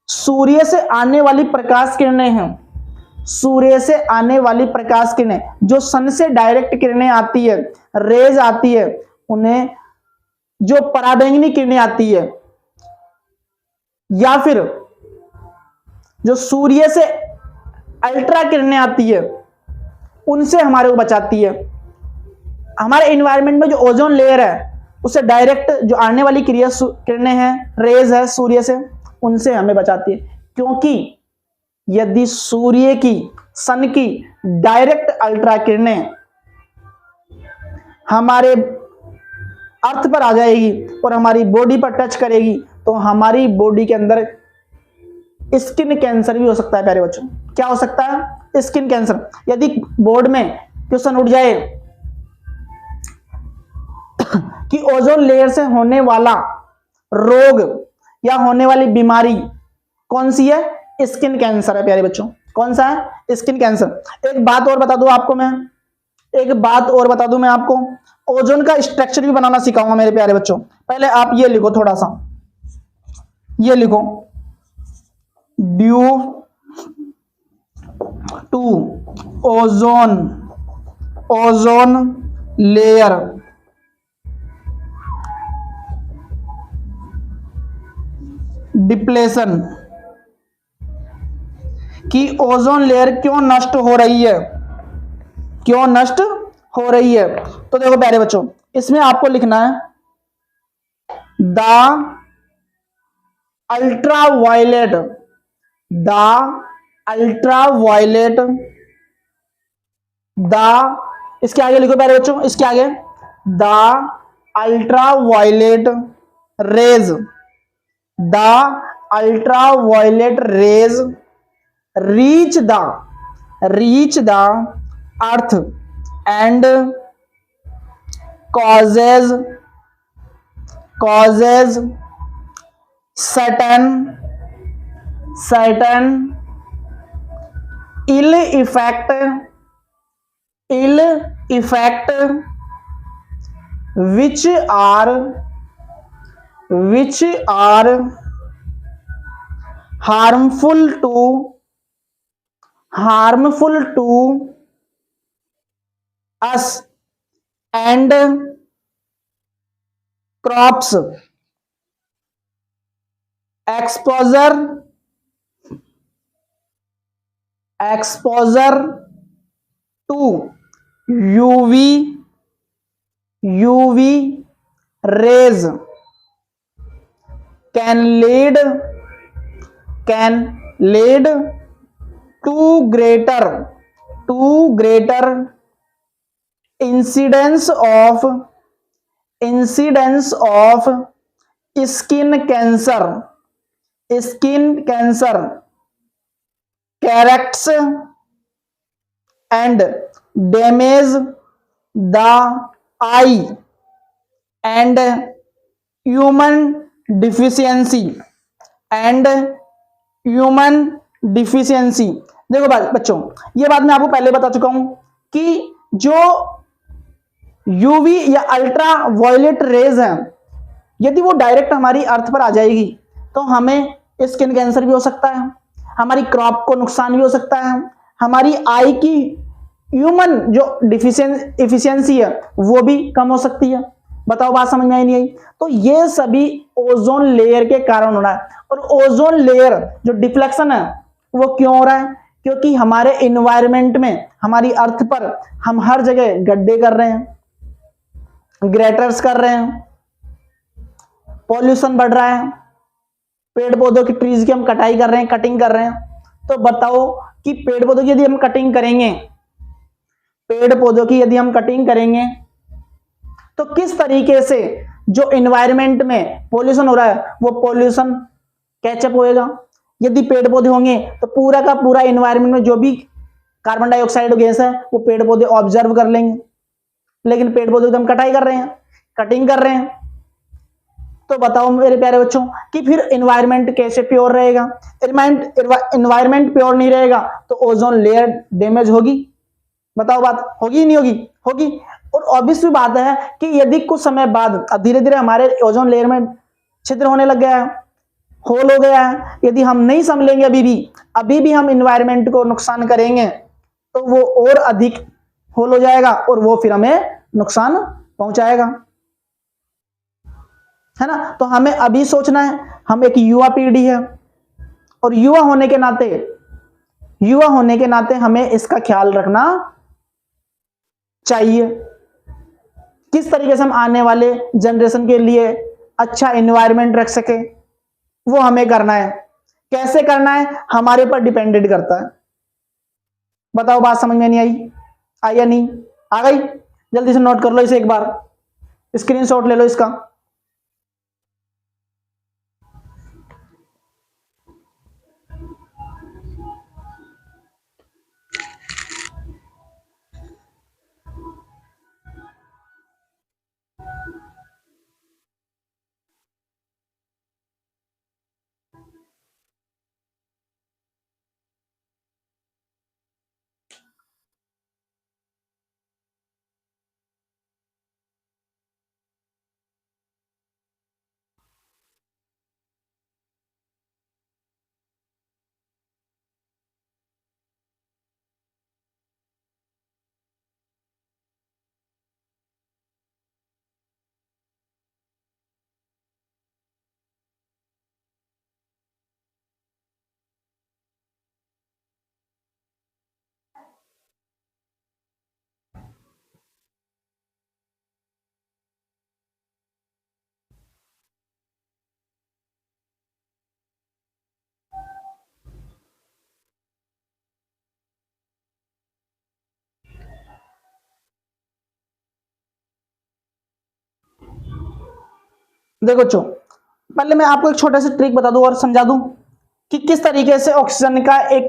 सूर्य से आने वाली प्रकाश किरणें हैं, सूर्य से आने वाली प्रकाश किरणें, जो सन से डायरेक्ट किरणें आती है, रेज आती है, उन्हें जो पराबैंगनी किरणें आती है, या फिर जो सूर्य से अल्ट्रा किरणें आती है, उनसे हमारे को बचाती है। हमारे एनवायरनमेंट में जो ओजोन लेयर है, उससे डायरेक्ट जो आने वाली किरणें हैं, रेज है सूर्य से, उनसे हमें बचाती है। क्योंकि यदि सूर्य की, सन की डायरेक्ट अल्ट्रा किरणें हमारे अर्थ पर आ जाएगी और हमारी बॉडी पर टच करेगी, तो हमारी बॉडी के अंदर स्किन कैंसर भी हो सकता है प्यारे बच्चों। क्या हो सकता है? Skin cancer. यदि बोर्ड में क्वेश्चन उठ जाए कि ओजोन लेयर से होने वाला रोग या होने वाली बीमारी कौन सी है? स्किन कैंसर है प्यारे बच्चों। कौन सा है? Skin cancer. एक बात और बता दूं आपको मैं, एक बात और बता दूं मैं आपको, ओजोन का स्ट्रक्चर भी बनाना सिखाऊंगा मेरे प्यारे बच्चों। पहले आप ये लिखो, थोड़ा सा ये लिखो, due to ozone, ozone layer depletion, कि ओजोन लेयर क्यों नष्ट हो रही है, क्यों नष्ट हो रही है। तो देखो प्यारे बच्चों, इसमें आपको लिखना है the ultraviolet, the ultraviolet, the, इसके आगे लिखो प्यारे बच्चों, इसके आगे, the ultraviolet rays, the ultraviolet rays reach the earth, and causes certain ill effect which are harmful to us and crops. Exposure to UV rays can lead to greater incidence of skin cancer, cataracts, and damage the eye and human deficiency। देखो बच्चों, ये बात मैं आपको पहले बता चुका हूं कि जो यूवी या अल्ट्रा वायलेट रेज हैं, यदि वो डायरेक्ट हमारी अर्थ पर आ जाएगी तो हमें स्किन कैंसर भी हो सकता है, हमारी क्रॉप को नुकसान भी हो सकता है, हमारी आई की ह्यूमन जो एफिशिएंसी है वो भी कम हो सकती है। बताओ, बात समझ में आई नहीं आई? तो ये सभी ओजोन लेयर के कारण हो रहा है। और ओजोन लेयर जो डिफ्लेक्शन है वो क्यों हो रहा है? क्योंकि हमारे इन्वायरमेंट में, हमारी अर्थ पर हम हर जगह गड्ढे कर रहे हैं, ग्रेटर्स कर रहे हैं, पॉल्यूशन बढ़ रहा है, पेड़ पौधों की ट्रीज की हम कटाई कर रहे हैं, कटिंग कर रहे हैं। तो बताओ कि पेड़ पौधों की यदि हम कटिंग करेंगे तो किस तरीके से जो एनवायरनमेंट में पॉल्यूशन हो रहा है वो पॉल्यूशन कैचअप होएगा। यदि पेड़ पौधे होंगे तो पूरा का पूरा एनवायरनमेंट में जो भी कार्बन डाइऑक्साइड गैस है वो पेड़ पौधे ऑब्जर्व कर लेंगे। लेकिन पेड़ पौधे की हम कटाई कर रहे हैं, कटिंग कर रहे हैं। तो बताओ मेरे प्यारे बच्चों कि फिर एनवायरनमेंट कैसे प्योर रहेगा? एनवायरनमेंट प्योर नहीं रहेगा तो ओजोन लेयर डैमेज होगी। बताओ, बात होगी नहीं होगी? होगी। और ऑब्वियस बात है कि यदि कुछ समय बाद धीरे धीरे हमारे ओजोन लेयर में छिद्र होने लग गया है, होल हो गया है, यदि हम नहीं संभलेंगे अभी भी हम एनवायरनमेंट को नुकसान करेंगे तो वो और अधिक होल हो जाएगा और वो फिर हमें नुकसान पहुंचाएगा, है ना। तो हमें अभी सोचना है, हम एक युवा पीढ़ी है और युवा होने के नाते हमें इसका ख्याल रखना चाहिए। किस तरीके से हम आने वाले जनरेशन के लिए अच्छा एनवायरनमेंट रख सके वो हमें करना है। कैसे करना है हमारे ऊपर डिपेंडेंट करता है। बताओ, बात समझ में नहीं आई या नहीं? आ गई? जल्दी से नोट कर लो इसे, एक बार स्क्रीनशॉट ले लो इसका। देखो बच्चों, पहले मैं आपको एक छोटा सा ट्रिक बता दूं और समझा दूं कि किस तरीके से ऑक्सीजन का एक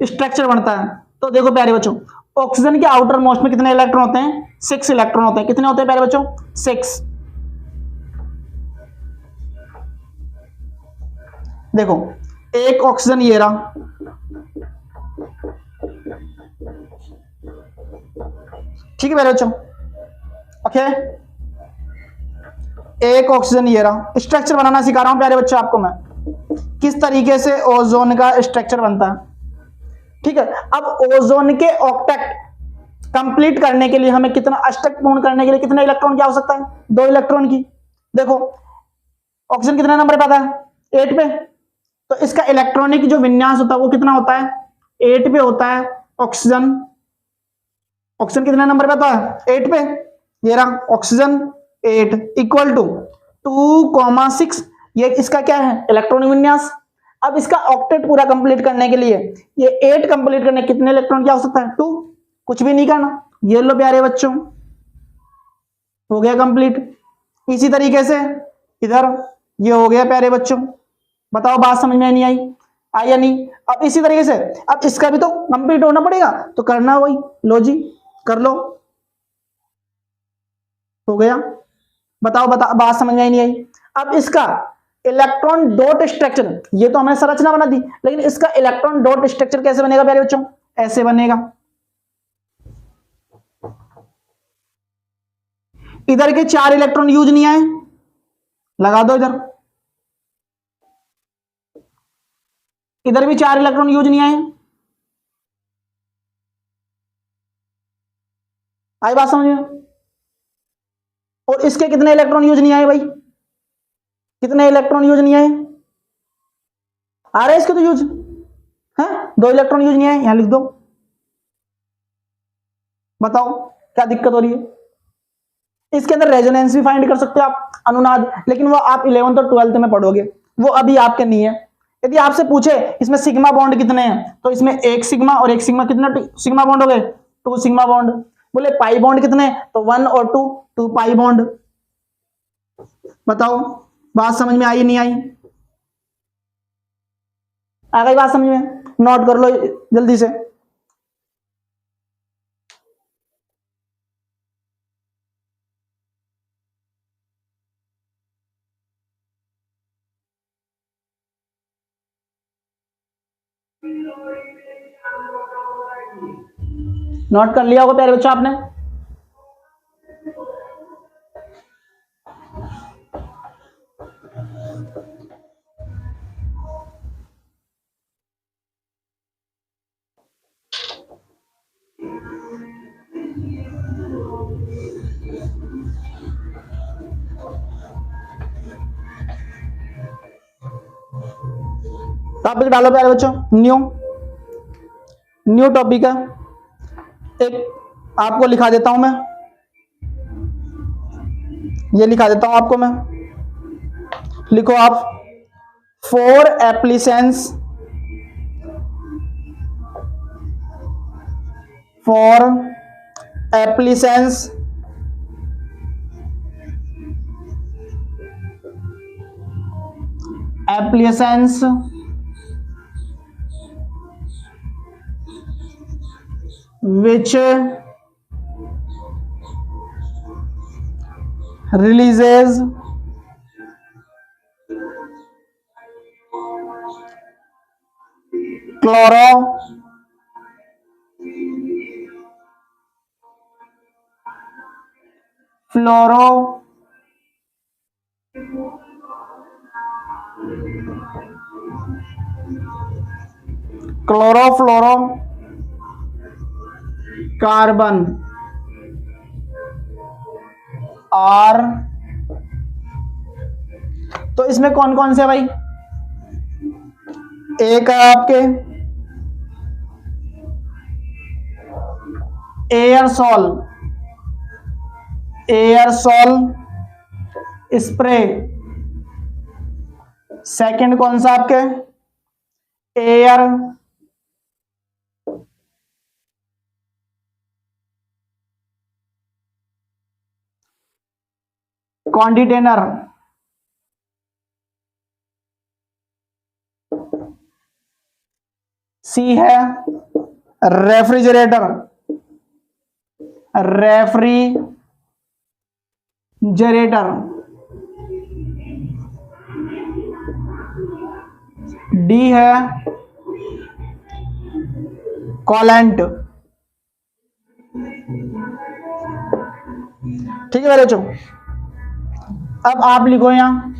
स्ट्रक्चर बनता है। तो देखो प्यारे बच्चों, ऑक्सीजन के आउटर मोस्ट में कितने इलेक्ट्रॉन होते हैं? 6 इलेक्ट्रॉन होते हैं। कितने होते हैं प्यारे बच्चों? 6। देखो एक ऑक्सीजन ये रहा, ठीक है प्यारे बच्चों, ओके। एक ऑक्सीजन ये रहा। स्ट्रक्चर बनाना सिखा रहा हूं प्यारे बच्चों आपको मैं, किस तरीके से ओजोन का स्ट्रक्चर बनता है, ठीक है। अब ओजोन के ऑक्टेट कंप्लीट करने के लिए हमें कितना, अष्टक पूर्ण करने के लिए कितने इलेक्ट्रॉन की आवश्यकता है? 2 इलेक्ट्रॉन की। देखो ऑक्सीजन कितने नंबर पे आता है? 8 पे। तो इसका इलेक्ट्रॉनिक जो विन्यास होता है वो कितना होता है? 8 पे होता है। ऑक्सीजन, ऑक्सीजन कितने नंबर पे आता है? 8 पे। ये रहा ऑक्सीजन 8 इक्वल टू 2,6। ये इसका क्या है? इलेक्ट्रॉनिक विन्यास। अब इसका ऑक्टेट पूरा कंप्लीट करने के लिए, ये 8 कंप्लीट करने कितने इलेक्ट्रॉन की आवश्यकता है? 2। कुछ भी नहीं करना। ये लो प्यारे बच्चों, हो गया कंप्लीट। इसी तरीके से इधर ये हो गया प्यारे बच्चों। बताओ बात समझ में नहीं आई? आई या नहीं? अब इसी तरीके से अब इसका भी तो कंप्लीट होना पड़ेगा, तो करना वही। लो जी कर लो, हो गया। बताओ बात समझ में आई नहीं आई? अब इसका इलेक्ट्रॉन डॉट स्ट्रक्चर, ये तो हमने संरचना बना दी, लेकिन इसका इलेक्ट्रॉन डॉट स्ट्रक्चर कैसे बनेगा प्यारे बच्चों? ऐसे बनेगा। इधर के 4 इलेक्ट्रॉन यूज नहीं आए, लगा दो इधर। इधर भी 4 इलेक्ट्रॉन यूज नहीं आए। आई बात समझ में? और इसके कितने इलेक्ट्रॉन यूज नहीं आए भाई? कितने इलेक्ट्रॉन यूज नहीं आए? आ रहे इसके तो यूज है, 2 इलेक्ट्रॉन यूज नहीं आए, यहां लिख दो। बताओ क्या दिक्कत हो रही है? इसके अंदर रेजोनेंस भी फाइंड कर सकते हो आप, अनुनाद, लेकिन वो आप 11th और 12th में पढ़ोगे, वो अभी आपके नहीं है। यदि आपसे पूछे इसमें सिग्मा बॉन्ड कितने हैं, तो इसमें 1 सिग्मा और 1 सिग्मा, कितने सिग्मा बॉन्ड हो गए? 2 सिग्मा बॉन्ड। बोले पाई बॉन्ड कितने? तो 1 और 2, 2 पाई बॉन्ड। बताओ बात समझ में आई नहीं आई? आ गई बात समझ में? नोट कर लो जल्दी से। नोट कर लिया होगा प्यारे बच्चों आपने? टॉपिक डालो प्यारे बच्चों, न्यू टॉपिक है एक, आपको लिखा देता हूं मैं, ये लिखा देता हूं आपको मैं, लिखो आप। For appliances, for appliances appliances which releases chloro fluoro chlorofluorocarbon are. तो इसमें कौन कौन से भाई? एक है आपके एयरसॉल, एयरसॉल स्प्रे। सेकंड कौन सा आपके? एयर कंडीटेनर। सी है रेफ्रिजरेटर। रेफ्रिजरेटर, डी है कॉलेंट। ठीक है मेरे बच्चों, अब आप लिखो यहां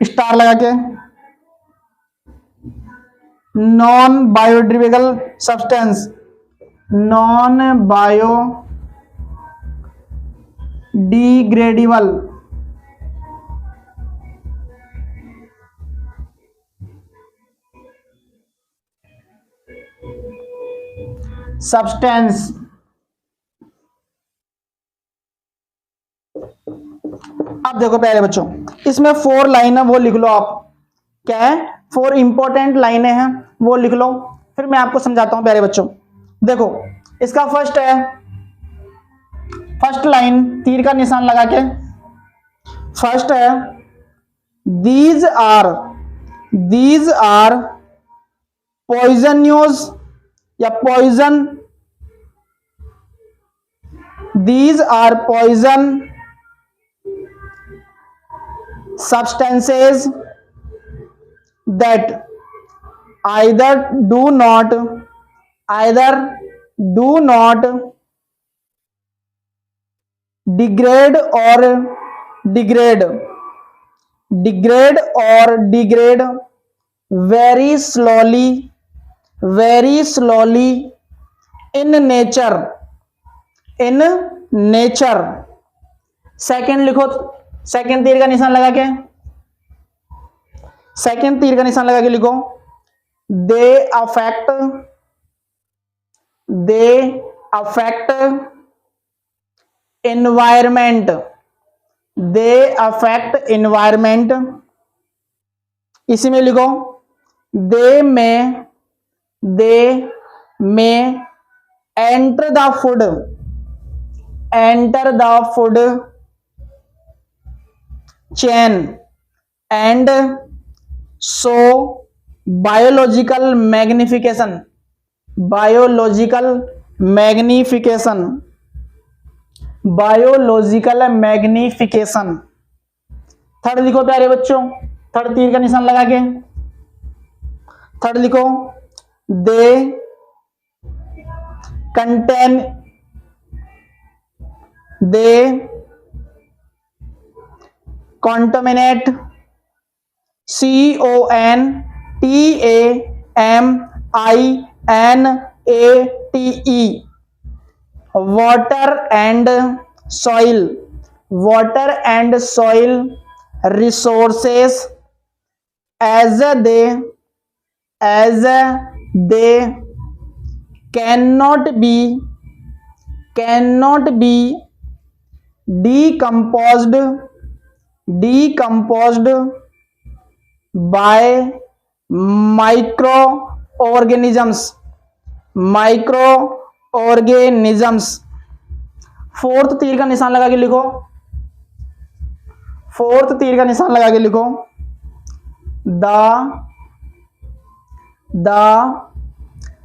स्टार लगा के, non biodegradable substance, non biodegradable substance. अब देखो प्यारे बच्चों, इसमें 4 लाइन है, वो लिख लो आप। क्या है? 4 इंपॉर्टेंट लाइनें हैं, वो लिख लो, फिर मैं आपको समझाता हूं प्यारे बच्चों। देखो इसका फर्स्ट है, फर्स्ट लाइन तीर का निशान लगा के, फर्स्ट है दीज आर पॉइजन्यूज या poison, these are poison substances that either do not degrade very slowly in nature। Second लिखो, सेकंड तीर का निशान लगा के, सेकंड तीर का निशान लगा के लिखो, they affect environment, they affect environment. इसी में लिखो, दे में enter the food chain and so biological magnification, third लिखो प्यारे बच्चों, थर्ड तीर का निशान लगा के, थर्ड लिखो, they contain contaminate CONTAMINATE water and soil resources as they cannot be decomposed by microorganisms। Fourth तीर का निशान लगा के लिखो, फोर्थ तीर का निशान लगा के लिखो, the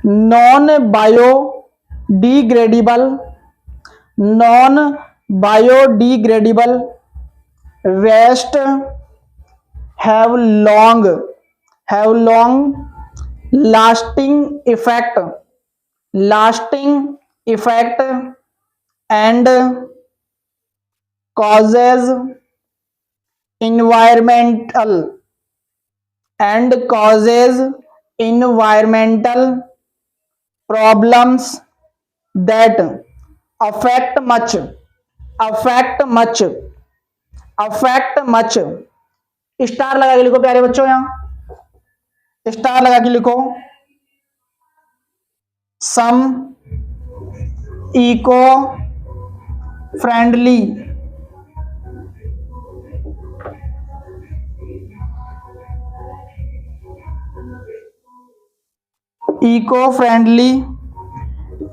non biodegradable waste have long lasting effect and causes environmental problems that affect much। Star लगा के लिखो प्यारे बच्चों, यहां स्टार लगा के लिखो, सम इको फ्रेंडली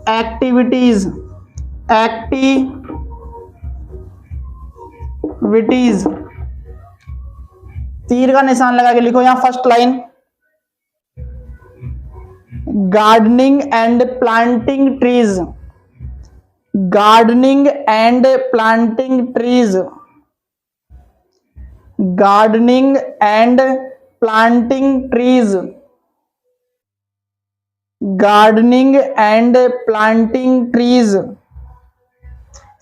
एक्टिविटीज तीर का निशान लगा के लिखो यहां first line, gardening and planting trees gardening and planting trees, gardening and planting trees, gardening and planting trees.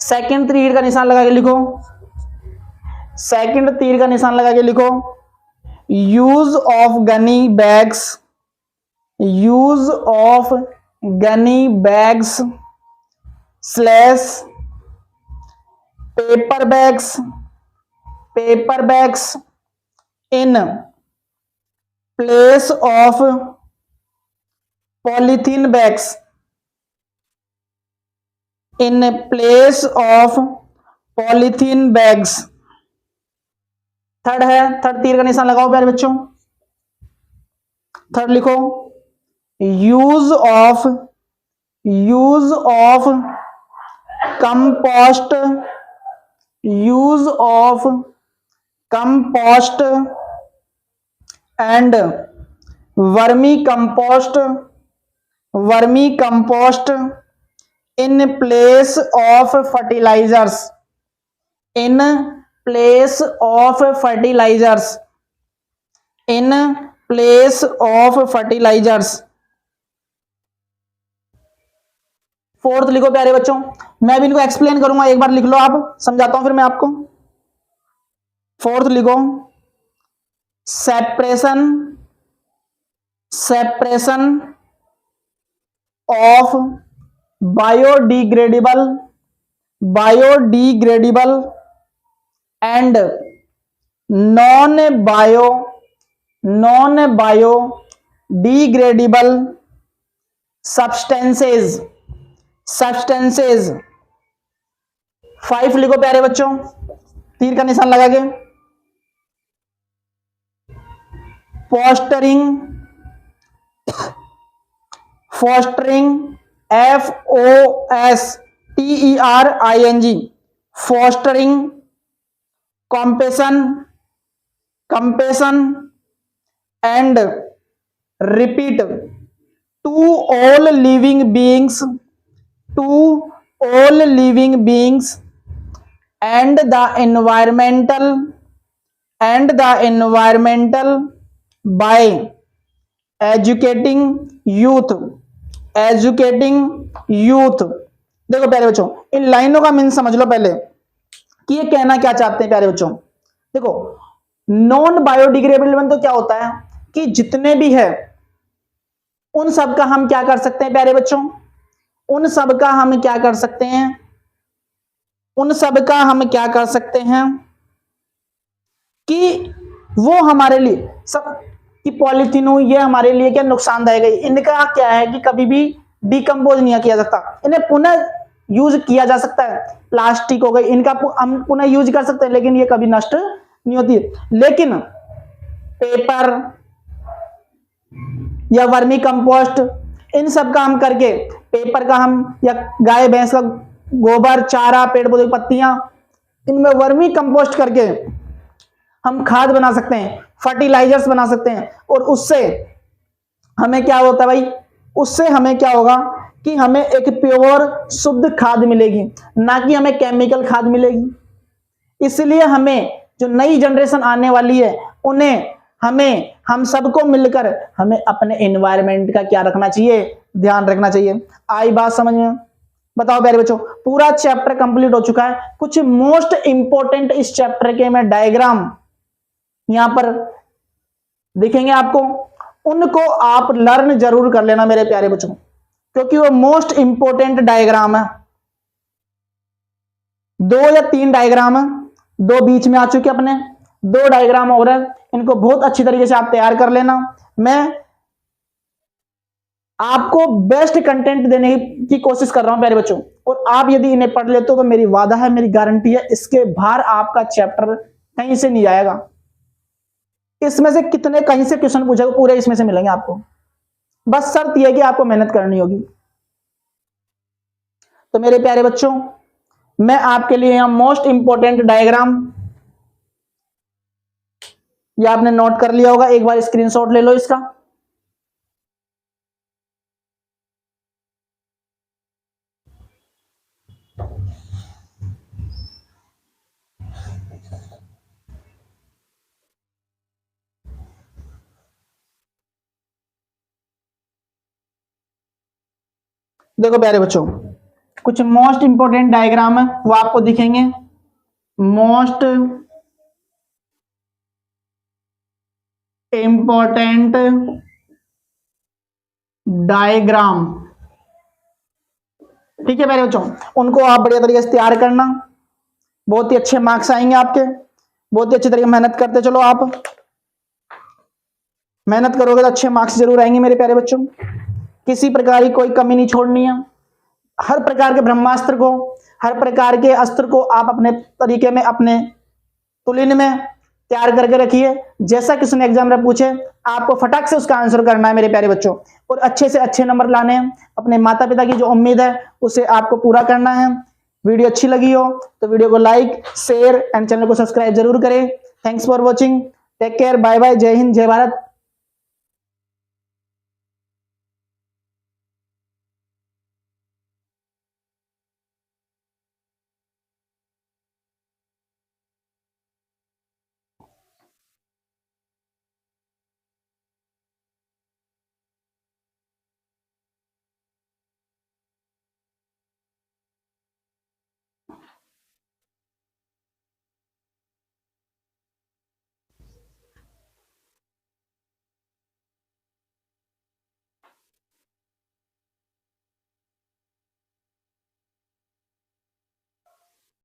Second तीर का निशान लगा के लिखो, सेकंड तीर का निशान लगा के लिखो, use of gunny bags, use of gunny bags slash paper bags, paper bags in place of polythene bags, in place of polythene bags. Third है, थर्ड तीर का निशान लगाओ प्यारे बच्चों, थर्ड लिखो, use of compost, use of compost and vermi compost, vermi compost in place of fertilisers, in place of fertilisers, in place of fertilisers. Fourth लिखो प्यारे बच्चों, मैं भी इनको एक्सप्लेन करूंगा, एक बार लिख लो आप, समझाता हूं फिर मैं आपको। फोर्थ लिखो, separation, separation of biodegradable, biodegradable and non biodegradable substances, substances. 5 लिखो प्यारे बच्चों, तीर का निशान लगा के, fostering, fostering FOSTERING, fostering, compassion, compassion and respect to all living beings, to all living beings and the environmental, and the environmental by educating youth, educating youth. देखो प्यारे बच्चों, इन लाइनों का मीन समझ लो पहले कि ये कहना क्या चाहते हैं प्यारे बच्चों। देखो, नॉन बायोडिग्रेडेबल तो क्या होता है कि जितने भी है उन सब का हम क्या कर सकते हैं प्यारे बच्चों, उन सब का हम क्या कर सकते हैं, उन सब का हम क्या कर सकते हैं कि वो हमारे लिए सब कि पॉलीथीन हो, ये हमारे लिए क्या नुकसानदायक है। इनका क्या है कि कभी भी डिकम्पोज नहीं किया सकता, इन्हें पुनः यूज किया जा सकता है। प्लास्टिक हो गई, इनका हम पुनः यूज कर सकते हैं, लेकिन ये कभी नष्ट नहीं होती। लेकिन पेपर या वर्मी कंपोस्ट, इन सब का हम करके, पेपर का हम या गाय भैंस का गोबर, चारा, पेड़ पौधे की पत्तियां, इनमें वर्मी कंपोस्ट करके हम खाद बना सकते हैं, फर्टिलाइजर्स बना सकते हैं। और उससे हमें क्या होता है भाई, उससे हमें क्या होगा कि हमें एक प्योर शुद्ध खाद मिलेगी, ना कि हमें केमिकल खाद मिलेगी। इसलिए हमें जो नई जनरेशन आने वाली है उन्हें, हमें, हम सबको मिलकर हमें अपने एनवायरनमेंट का क्या रखना चाहिए, ध्यान रखना चाहिए। आई बात समझ में? बताओ प्यारे बच्चों, पूरा चैप्टर कंप्लीट हो चुका है। कुछ मोस्ट इंपोर्टेंट इस चैप्टर के मैं डायग्राम यहां पर दिखेंगे आपको, उनको आप लर्न जरूर कर लेना मेरे प्यारे बच्चों, क्योंकि वो मोस्ट इंपोर्टेंट डायग्राम है। 2 या 3 डायग्राम है, 2 बीच में आ चुके अपने, 2 डायग्राम और है, इनको बहुत अच्छी तरीके से आप तैयार कर लेना। मैं आपको बेस्ट कंटेंट देने की कोशिश कर रहा हूं प्यारे बच्चों, और आप यदि इन्हें पढ़ लेते हो तो मेरी वादा है, मेरी गारंटी है, इसके बाहर आपका चैप्टर कहीं से नहीं आएगा। इसमें से कितने कहीं से क्वेश्चन पूछेगा, पूरे इसमें से मिलेंगे आपको। बस शर्त यह है कि आपको मेहनत करनी होगी। तो मेरे प्यारे बच्चों, मैं आपके लिए यहां मोस्ट इंपोर्टेंट डायग्राम, ये आपने नोट कर लिया होगा, एक बार स्क्रीनशॉट ले लो इसका। देखो प्यारे बच्चों, कुछ मोस्ट इंपोर्टेंट डायग्राम है वो आपको दिखेंगे। मोस्ट इंपॉर्टेंट डायग्राम, ठीक है प्यारे बच्चों, उनको आप बढ़िया तरीके से तैयार करना, बहुत ही अच्छे मार्क्स आएंगे आपके। बहुत ही अच्छे तरीके मेहनत करते चलो, आप मेहनत करोगे तो अच्छे मार्क्स जरूर आएंगे मेरे प्यारे बच्चों। किसी प्रकार की कोई कमी नहीं छोड़नी है। हर प्रकार के ब्रह्मास्त्र को, हर प्रकार के अस्त्र को आप अपने तरीके में, अपने तुलिन में तैयार करके रखिए। जैसा किसी ने एग्जाम में पूछे, आपको फटाक से उसका आंसर करना है मेरे प्यारे बच्चों, और अच्छे से अच्छे नंबर लाने हैं। अपने माता पिता की जो उम्मीद है उसे आपको पूरा करना है। वीडियो अच्छी लगी हो तो वीडियो को लाइक, शेयर एंड चैनल को सब्सक्राइब जरूर करें। Thanks for watching, take care, bye bye, जय हिंद, जय भारत।